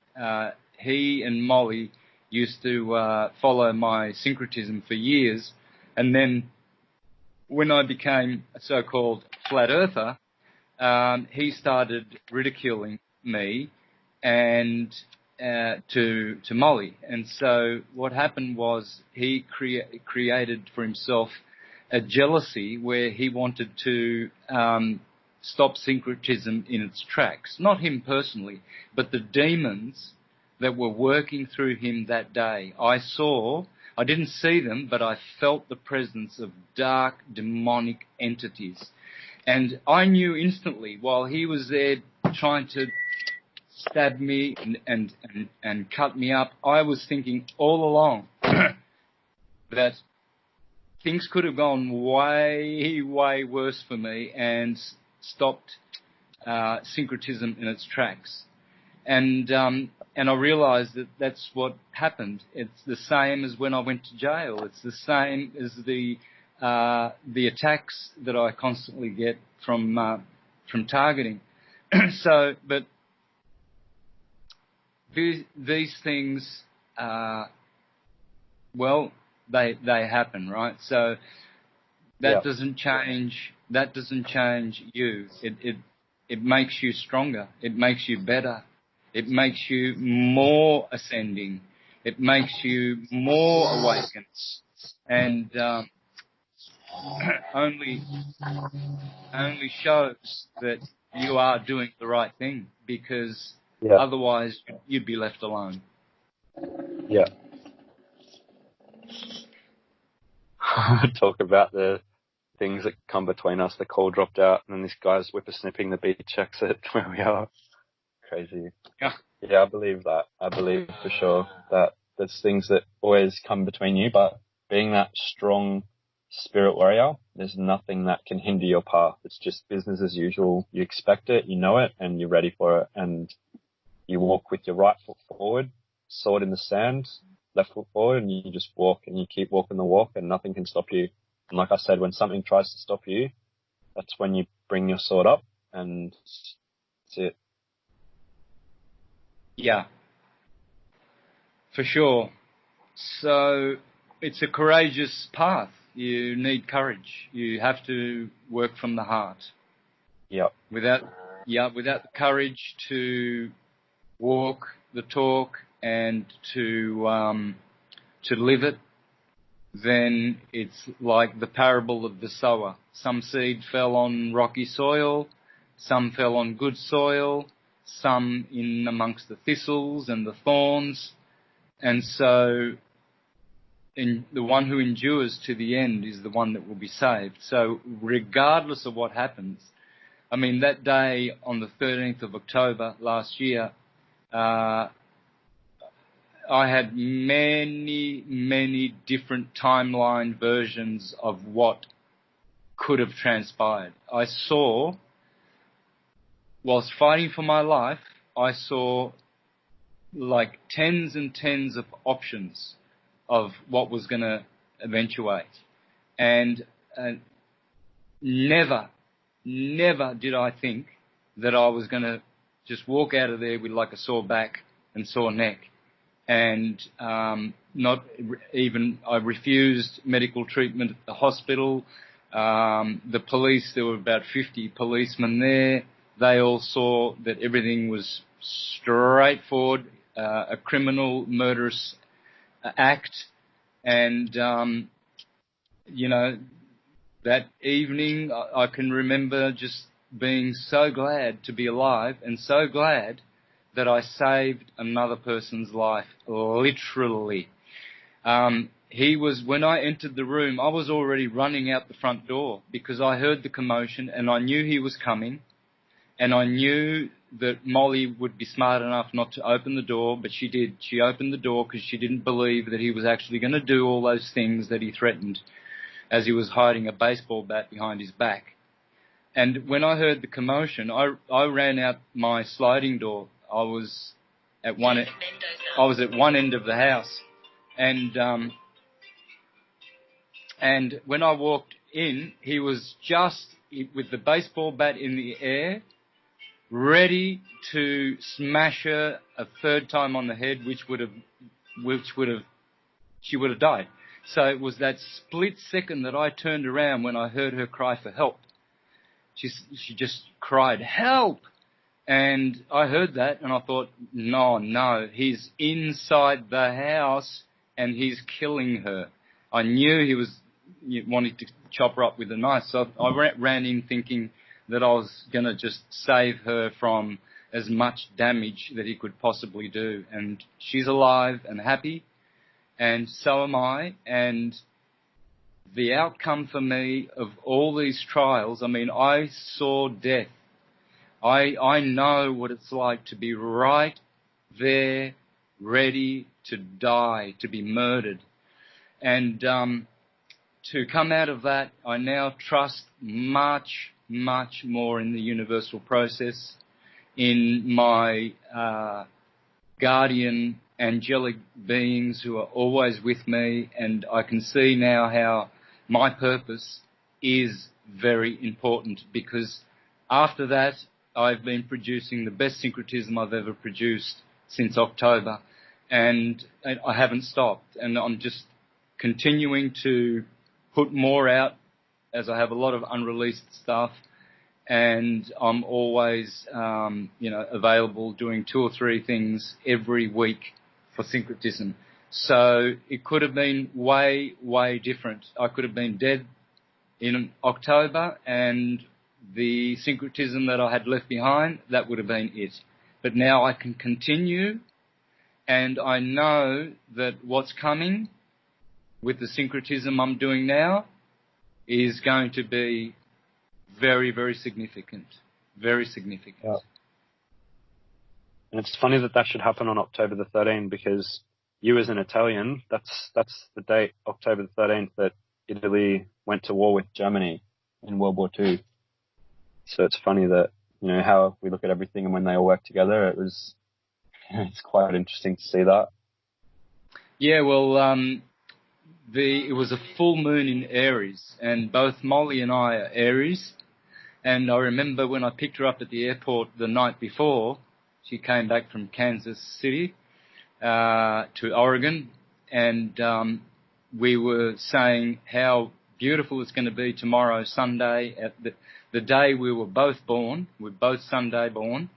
He and Molly used to follow my syncretism for years, and then when I became a so-called flat earther, he started ridiculing me and to Molly. And so what happened was he created for himself a jealousy where he wanted to stop syncretism in its tracks. Not him personally, but the demons that were working through him that day. I didn't see them, but I felt the presence of dark demonic entities. And I knew instantly while he was there trying to stab me and cut me up, I was thinking all along that things could have gone way, way worse for me and stopped syncretism in its tracks. And I realized that that's what happened. It's the same as when I went to jail. It's the same as the attacks that I constantly get from targeting. So, but these things, well, they happen, right? So that doesn't change. That doesn't change you. It makes you stronger. It makes you better. It makes you more ascending. It makes you more awakened. And only shows that you are doing the right thing, because otherwise you'd be left alone. Yeah. Talk about the things that come between us. The call dropped out, and then this guy's whippersnipping the beach exit where we are. Crazy. Yeah, I believe that. I believe for sure that there's things that always come between you, but being that strong spirit warrior, there's nothing that can hinder your path. It's just business as usual. You expect it, you know it, and you're ready for it. And you walk with your right foot forward, sword in the sand, left foot forward, and you just walk, and you keep walking the walk, and nothing can stop you. And like I said, when something tries to stop you, that's when you bring your sword up and that's it. Yeah, for sure. So it's a courageous path. You need courage. You have to work from the heart. Yep. Without the courage to walk the talk and to live it, then it's like the parable of the sower. Some seed fell on rocky soil, some fell on good soil, some in amongst the thistles and the thorns. And so the one who endures to the end is the one that will be saved. So regardless of what happens, I mean, that day on the 13th of October last year, I had many, many different timeline versions of what could have transpired. I saw, whilst fighting for my life, I saw like tens and tens of options of what was going to eventuate. And never did I think that I was going to just walk out of there with like a sore back and sore neck. And not even, I refused medical treatment at the hospital. The police, there were about 50 policemen there. They all saw that everything was straightforward, a criminal, murderous act. And, that evening I can remember just being so glad to be alive and so glad that I saved another person's life, literally. When I entered the room, I was already running out the front door because I heard the commotion and I knew he was coming, and I knew that Molly would be smart enough not to open the door, but she did. She opened the door because she didn't believe that he was actually going to do all those things that he threatened as he was hiding a baseball bat behind his back. And when I heard the commotion, I ran out my sliding door. I was at one end of the house, and when I walked in, he was just with the baseball bat in the air, ready to smash her a third time on the head, she would have died. So it was that split second that I turned around when I heard her cry for help. She just cried, "Help!" And I heard that and I thought, no, he's inside the house and he's killing her. I knew he was wanting to chop her up with a knife, so I ran in thinking that I was going to just save her from as much damage that he could possibly do. And she's alive and happy, and so am I. And the outcome for me of all these trials, I mean, I saw death. I know what it's like to be right there, ready to die, to be murdered. And to come out of that, I now trust much, much more in the universal process, in my guardian angelic beings who are always with me, and I can see now how my purpose is very important, because after that I've been producing the best syncretism I've ever produced since October, and I haven't stopped, and I'm just continuing to put more out as I have a lot of unreleased stuff, and I'm always available doing 2 or 3 things every week for syncretism. So it could have been way, way different. I could have been dead in October, and the syncretism that I had left behind, that would have been it. But now I can continue, and I know that what's coming with the syncretism I'm doing now is going to be very, very significant. Very significant. Yeah. And it's funny that should happen on October the 13th, because you as an Italian, that's the date, October the 13th, that Italy went to war with Germany in World War II. So it's funny that, how we look at everything and when they all work together, it's quite interesting to see that. Yeah, well, it was a full moon in Aries, and both Molly and I are Aries, And I remember when I picked her up at the airport the night before, she came back from Kansas City to Oregon, and we were saying how beautiful it's going to be tomorrow, Sunday, at the day we were both born. We're both Sunday born.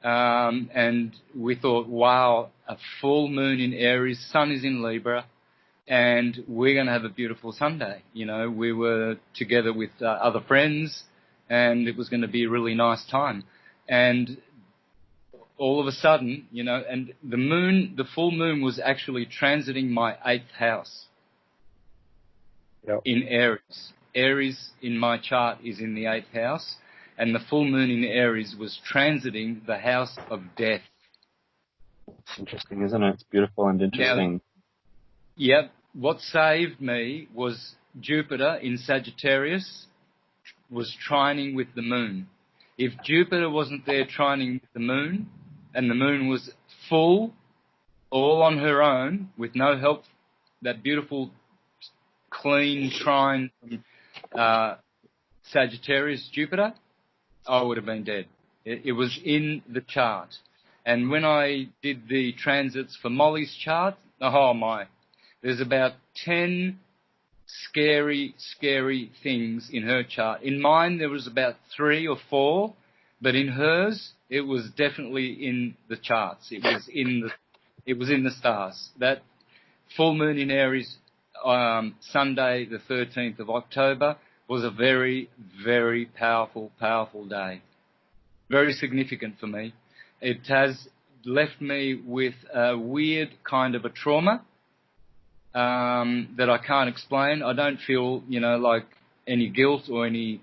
And we thought, wow, a full moon in Aries, sun is in Libra, and we're going to have a beautiful Sunday. You know, we were together with other friends, and it was going to be a really nice time. And all of a sudden, you know, and the full moon was actually transiting my 8th house. Yep. In Aries. Aries in my chart is in the 8th house, and the full moon in Aries was transiting the house of death. It's interesting, isn't it? It's beautiful and interesting. Now, yep. What saved me was Jupiter in Sagittarius was trining with the moon. If Jupiter wasn't there trining with the moon, and the moon was full, all on her own, with no help, that beautiful clean trine from Sagittarius Jupiter, I would have been dead. It was in the chart. And when I did the transits for Molly's chart, oh my, there's about 10 scary things in her chart. In mine, there was about 3 or 4, but in hers, it was definitely in the charts. It was in the stars. That full moon in Aries, Sunday, the 13th of October, was a very, very powerful day. Very significant for me. It has left me with a weird kind of a trauma that I can't explain. I don't feel, you know, like any guilt or any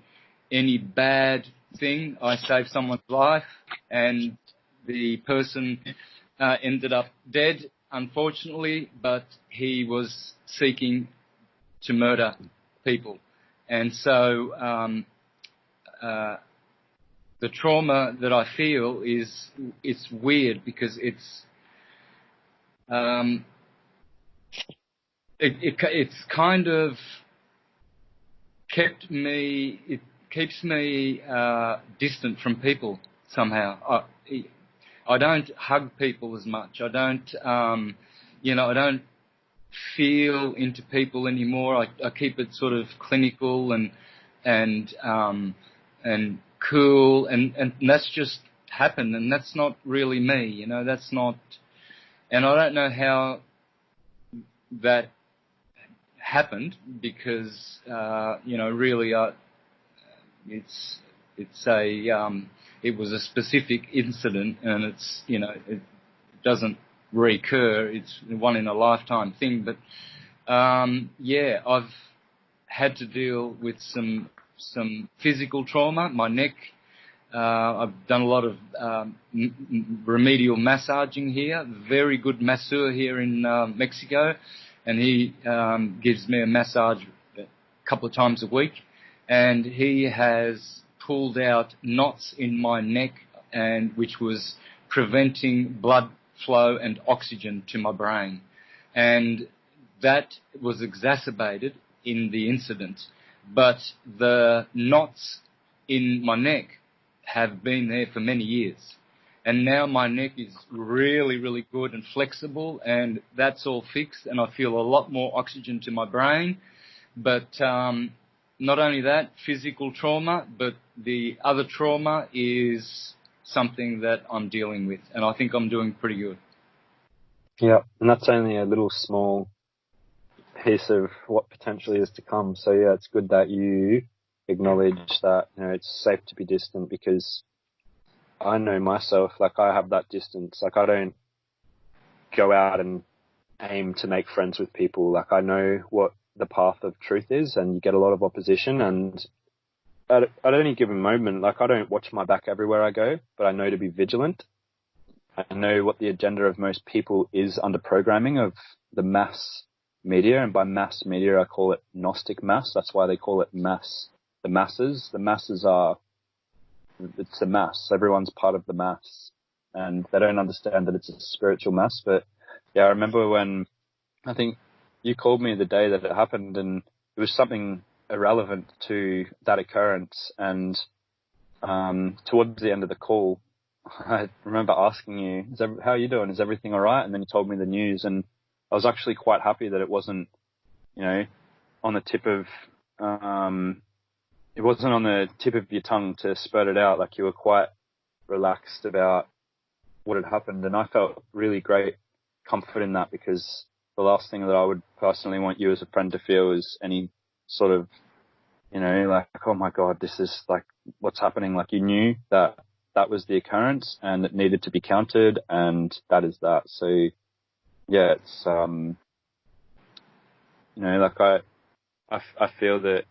bad thing. I saved someone's life, and the person ended up dead, unfortunately, but he was seeking to murder people. And so the trauma that I feel it's weird because it's kind of keeps me distant from people somehow. I don't hug people as much. I don't I don't feel into people anymore. I keep it sort of clinical and cool, and that's just happened, and that's not really me, you know. That's not, and I don't know how that happened because really it was a specific incident, and it's it doesn't recur. It's one in a lifetime thing, but I've had to deal with some physical trauma. My neck, I've done a lot of remedial massaging here. Very good masseur here in Mexico, and he gives me a massage a couple of times a week, and he has pulled out knots in my neck, and which was preventing blood flow and oxygen to my brain, and that was exacerbated in the incident. But the knots in my neck have been there for many years, and now my neck is really, really good and flexible, and that's all fixed, and I feel a lot more oxygen to my brain. But not only that, physical trauma, but the other trauma is something that I'm dealing with, and I think I'm doing pretty good. Yeah, and that's only a little small piece of what potentially is to come. So yeah, it's good that you acknowledge that, it's safe to be distant, because I know myself, like I have that distance. Like I don't go out and aim to make friends with people. Like I know what the path of truth is, and you get a lot of opposition, and at any given moment, like I don't watch my back everywhere I go, but I know to be vigilant. I know what the agenda of most people is under programming of the mass media, and by mass media I call it Gnostic mass. That's why they call it mass. The masses it's the mass. Everyone's part of the mass, and they don't understand that it's a spiritual mass. But yeah, I remember when I think you called me the day that it happened, and it was something irrelevant to that occurrence, and towards the end of the call, I remember asking you, how are you doing? Is everything all right? And then you told me the news, and I was actually quite happy that it wasn't, on the tip of, it wasn't on the tip of your tongue to spurt it out. Like, you were quite relaxed about what had happened. And I felt really great comfort in that, because the last thing that I would personally want you as a friend to feel is any sort of, like, oh my God, this is like, what's happening? Like, you knew that that was the occurrence and it needed to be counted, and that is that. So yeah, it's, like I feel that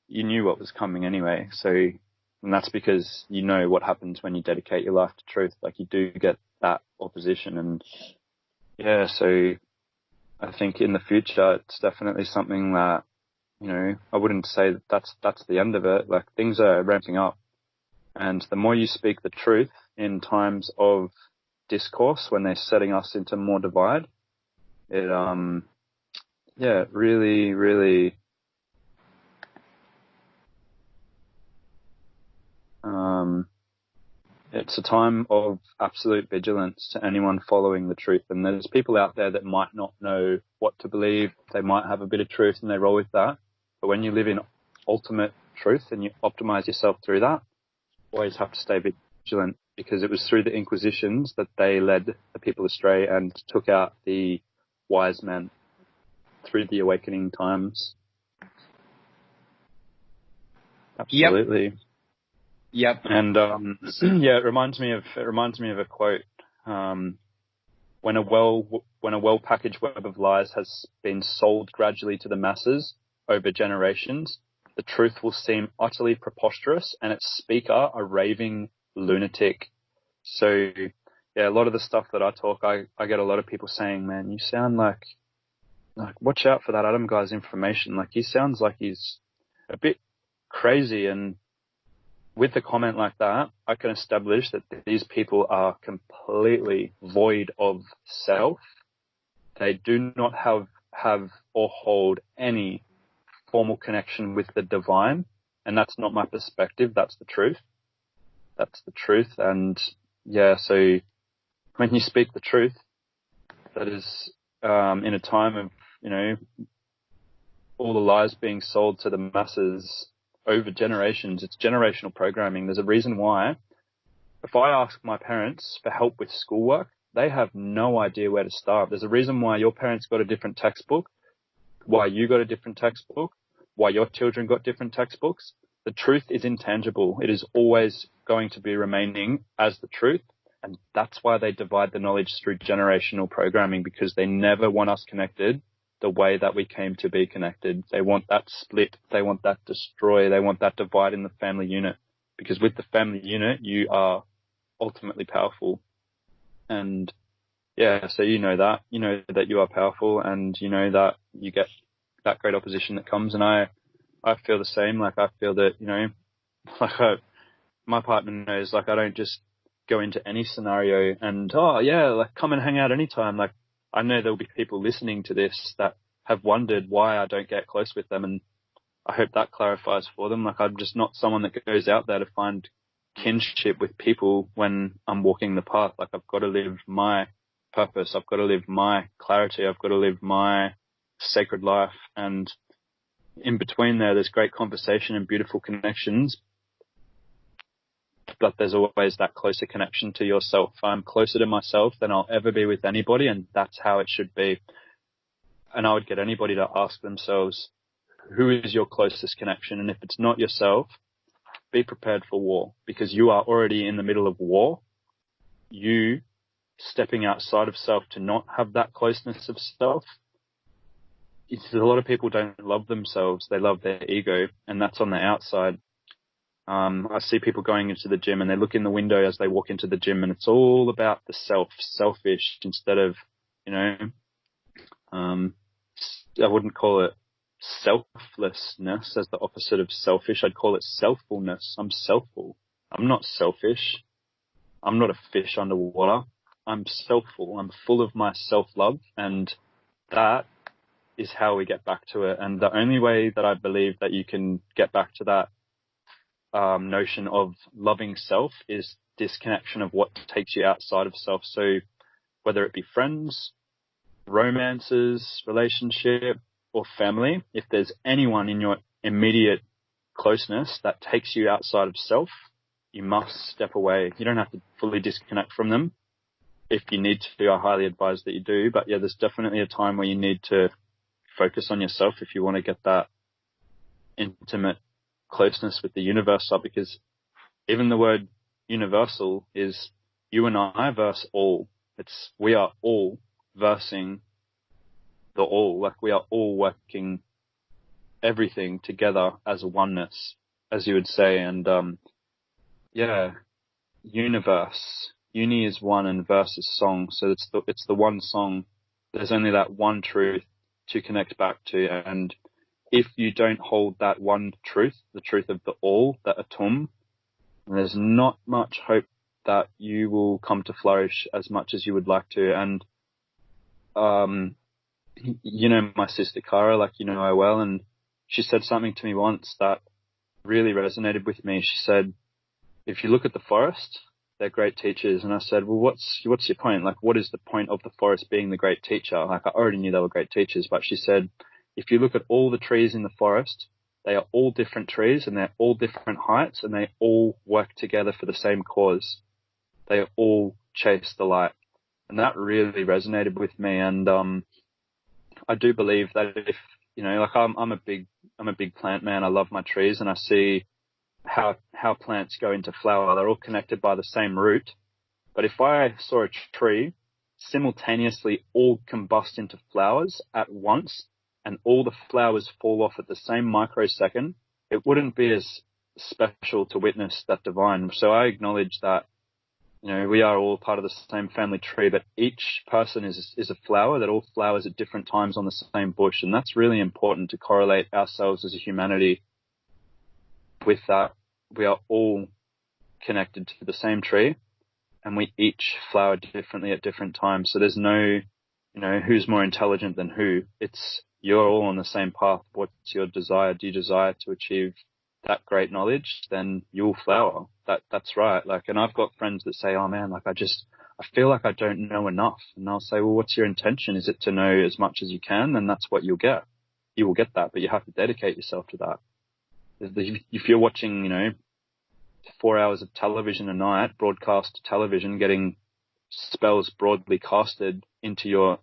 you knew what was coming anyway. So, and that's because you know what happens when you dedicate your life to truth. Like, you do get that opposition, and yeah, so I think in the future, it's definitely something that, I wouldn't say that that's the end of it. Like, things are ramping up, and the more you speak the truth in times of discourse, when they're setting us into more divide, it, really, really, it's a time of absolute vigilance to anyone following the truth. And there's people out there that might not know what to believe. They might have a bit of truth and they roll with that. But when you live in ultimate truth and you optimize yourself through that, you always have to stay vigilant, because it was through the Inquisitions that they led the people astray and took out the wise men through the awakening times. Absolutely. Yep. And it reminds me of a quote. When a well packaged web of lies has been sold gradually to the masses over generations, the truth will seem utterly preposterous and its speaker a raving lunatic. So yeah, a lot of the stuff that I talk, I get a lot of people saying, man, you sound like watch out for that Adam guy's information. Like, he sounds like he's a bit crazy. And with a comment like that, I can establish that these people are completely void of self. They do not have or hold any formal connection with the divine. And that's not my perspective. That's the truth. That's the truth. And yeah, so when you speak the truth, that is, in a time of, all the lies being sold to the masses over generations, it's generational programming. There's a reason why, if I ask my parents for help with schoolwork, they have no idea where to start. There's a reason why your parents got a different textbook, why you got a different textbook, why your children got different textbooks. The truth is intangible. It is always going to be remaining as the truth. And that's why they divide the knowledge through generational programming, because they never want us connected the way that we came to be connected. They want that split. They want that destroy. They want that divide in the family unit, because with the family unit, you are ultimately powerful. And yeah, so you know that you are powerful, and you know that you get that great opposition that comes. And I feel the same. Like, I feel that, my partner knows, like, I don't just go into any scenario and, oh yeah, like, come and hang out anytime. Like, I know there'll be people listening to this that have wondered why I don't get close with them, and I hope that clarifies for them. Like, I'm just not someone that goes out there to find kinship with people when I'm walking the path. Like, I've got to live my purpose. I've got to live my clarity. I've got to live my sacred life. And in between there's great conversation and beautiful connections, but there's always that closer connection to yourself. I'm closer to myself than I'll ever be with anybody, and that's how it should be. And I would get anybody to ask themselves, who is your closest connection? And if it's not yourself, be prepared for war, because you are already in the middle of war. You stepping outside of self to not have that closeness of self. A lot of people don't love themselves. They love their ego, and that's on the outside. I see people going into the gym and they look in the window as they walk into the gym, and it's all about the selfish, instead of, I wouldn't call it selflessness as the opposite of selfish. I'd call it selffulness. I'm selfful. I'm not selfish. I'm not a fish underwater. I'm selfful. I'm full of my self-love, and that is how we get back to it. And the only way that I believe that you can get back to that notion of loving self is disconnection of what takes you outside of self. So whether it be friends, romances, relationship, or family, if there's anyone in your immediate closeness that takes you outside of self, you must step away. You don't have to fully disconnect from them. If you need to, I highly advise that you do. But yeah, there's definitely a time where you need to focus on yourself if you want to get that intimate closeness with the universe up, because even the word universal is you and I verse all. We are all versing the all. Like, we are all working everything together as a oneness, as you would say. And universe. Uni is one and verse is song. So it's the one song. There's only that one truth to connect back to. And if you don't hold that one truth, the truth of the all, that atum, there's not much hope that you will come to flourish as much as you would like to. And, you know, my sister Cara, like, you know her well, and she said something to me once that really resonated with me. She said, if you look at the forest, they're great teachers. And I said, well, what's your point? Like, what is the point of the forest being the great teacher? Like, I already knew they were great teachers, but she said, if you look at all the trees in the forest, they are all different trees and they're all different heights and they all work together for the same cause. They all chase the light. And that really resonated with me. And, I do believe that if, you know, like I'm a big plant man. I love my trees, and I see how plants go into flower. They're all connected by the same root. But if I saw a tree simultaneously all combust into flowers at once, and all the flowers fall off at the same microsecond, it wouldn't be as special to witness that divine. So I acknowledge that, you know, we are all part of the same family tree, but each person is a flower that all flowers at different times on the same bush. And that's really important to correlate ourselves as a humanity with that. We are all connected to the same tree, and we each flower differently at different times. So there's no, you know, who's more intelligent than who. It's, you're all on the same path. What's your desire? Do you desire to achieve that great knowledge? Then you'll flower. That's right. Like, and I've got friends that say, oh man, like I feel like I don't know enough. And I'll say, well, what's your intention? Is it to know as much as you can? Then that's what you'll get. You will get that, but you have to dedicate yourself to that. If you're watching, you know, 4 hours of television a night, broadcast television, getting spells broadly casted into your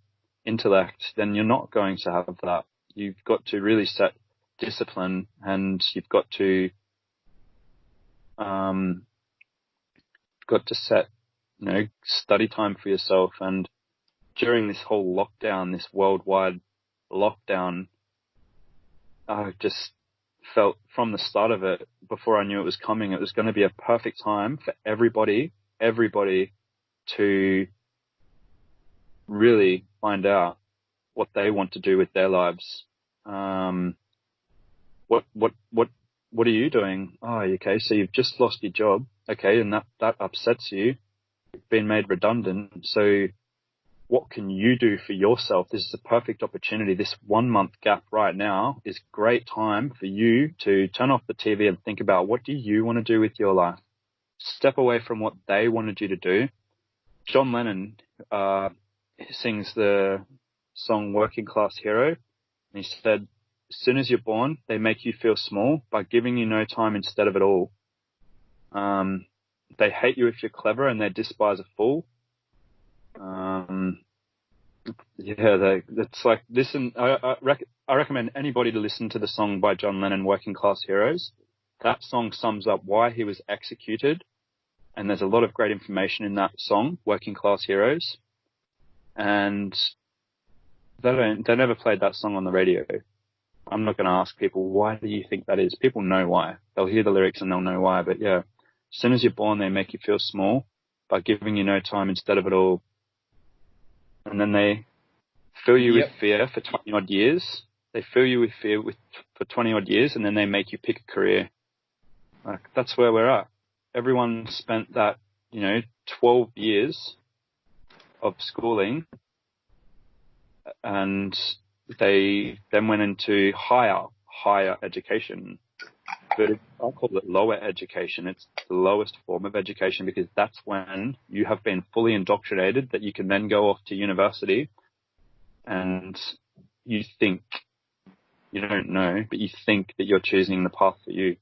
intellect, then you're not going to have that. You've got to really set discipline, and you've got to set, you know, study time for yourself. And during this whole lockdown, this worldwide lockdown, I just felt from the start of it, before I knew it was coming, it was going to be a perfect time for everybody to really find out what they want to do with their lives. What are you doing? Oh, okay. So you've just lost your job. Okay. And that upsets you. You've been made redundant. So what can you do for yourself? This is a perfect opportunity. This 1 month gap right now is great time for you to turn off the TV and think about, what do you want to do with your life? Step away from what they wanted you to do. John Lennon, sings the song Working Class Hero. And he said, as soon as you're born, they make you feel small by giving you no time instead of it all. They hate you if you're clever, and they despise a fool. It's like, listen, I recommend anybody to listen to the song by John Lennon, Working Class Heroes. That song sums up why he was executed. And there's a lot of great information in that song, Working Class Heroes. And they never played that song on the radio. I'm not going to ask people, why do you think that is? People know why. They'll hear the lyrics and they'll know why. But yeah, as soon as you're born, they make you feel small by giving you no time instead of it all. And then they fill you with fear for 20 odd years. They fill you with fear for 20 odd years, and then they make you pick a career. Like, that's where we're at. Everyone spent that, 12 years of schooling, and they then went into higher education. But I call it lower education. It's the lowest form of education because that's when you have been fully indoctrinated that you can then go off to university and you think, you don't know, but you think that you're choosing the path for you.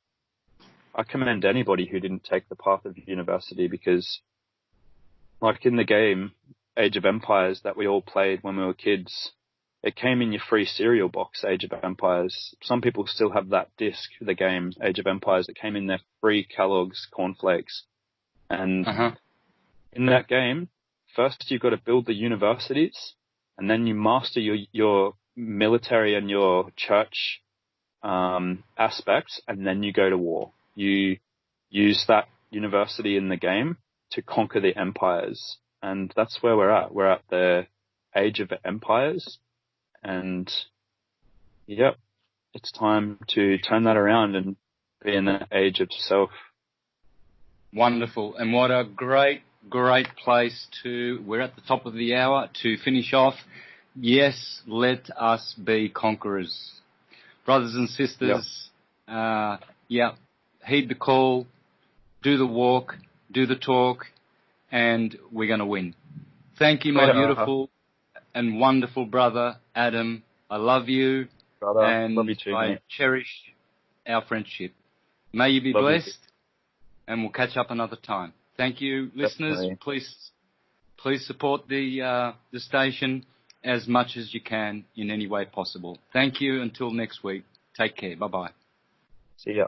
I commend anybody who didn't take the path of university because, like in the game Age of Empires that we all played when we were kids, it came in your free cereal box, Age of Empires. Some people still have that disc, the game Age of Empires. It came in their free Kellogg's cornflakes. And in that game, first you've got to build the universities, and then you master your military and your church aspects, and then you go to war. You use that university in the game to conquer the empires. And that's where we're at. We're at the Age of Empires. And, yep, it's time to turn that around and be in the age of self. Wonderful. And what a great place we're at the top of the hour to finish off. Yes, let us be conquerors. Brothers and sisters, heed the call, do the walk, do the talk, and we're going to win. Thank you, my beautiful and wonderful brother, Adam. I love you. Brother, and love you too, I mate. cherish our friendship. May you be Love blessed, you. and we'll catch up another time. Thank you, listeners. Definitely. Please support the station as much as you can in any way possible. Thank you. Until next week. Take care. Bye-bye. See ya.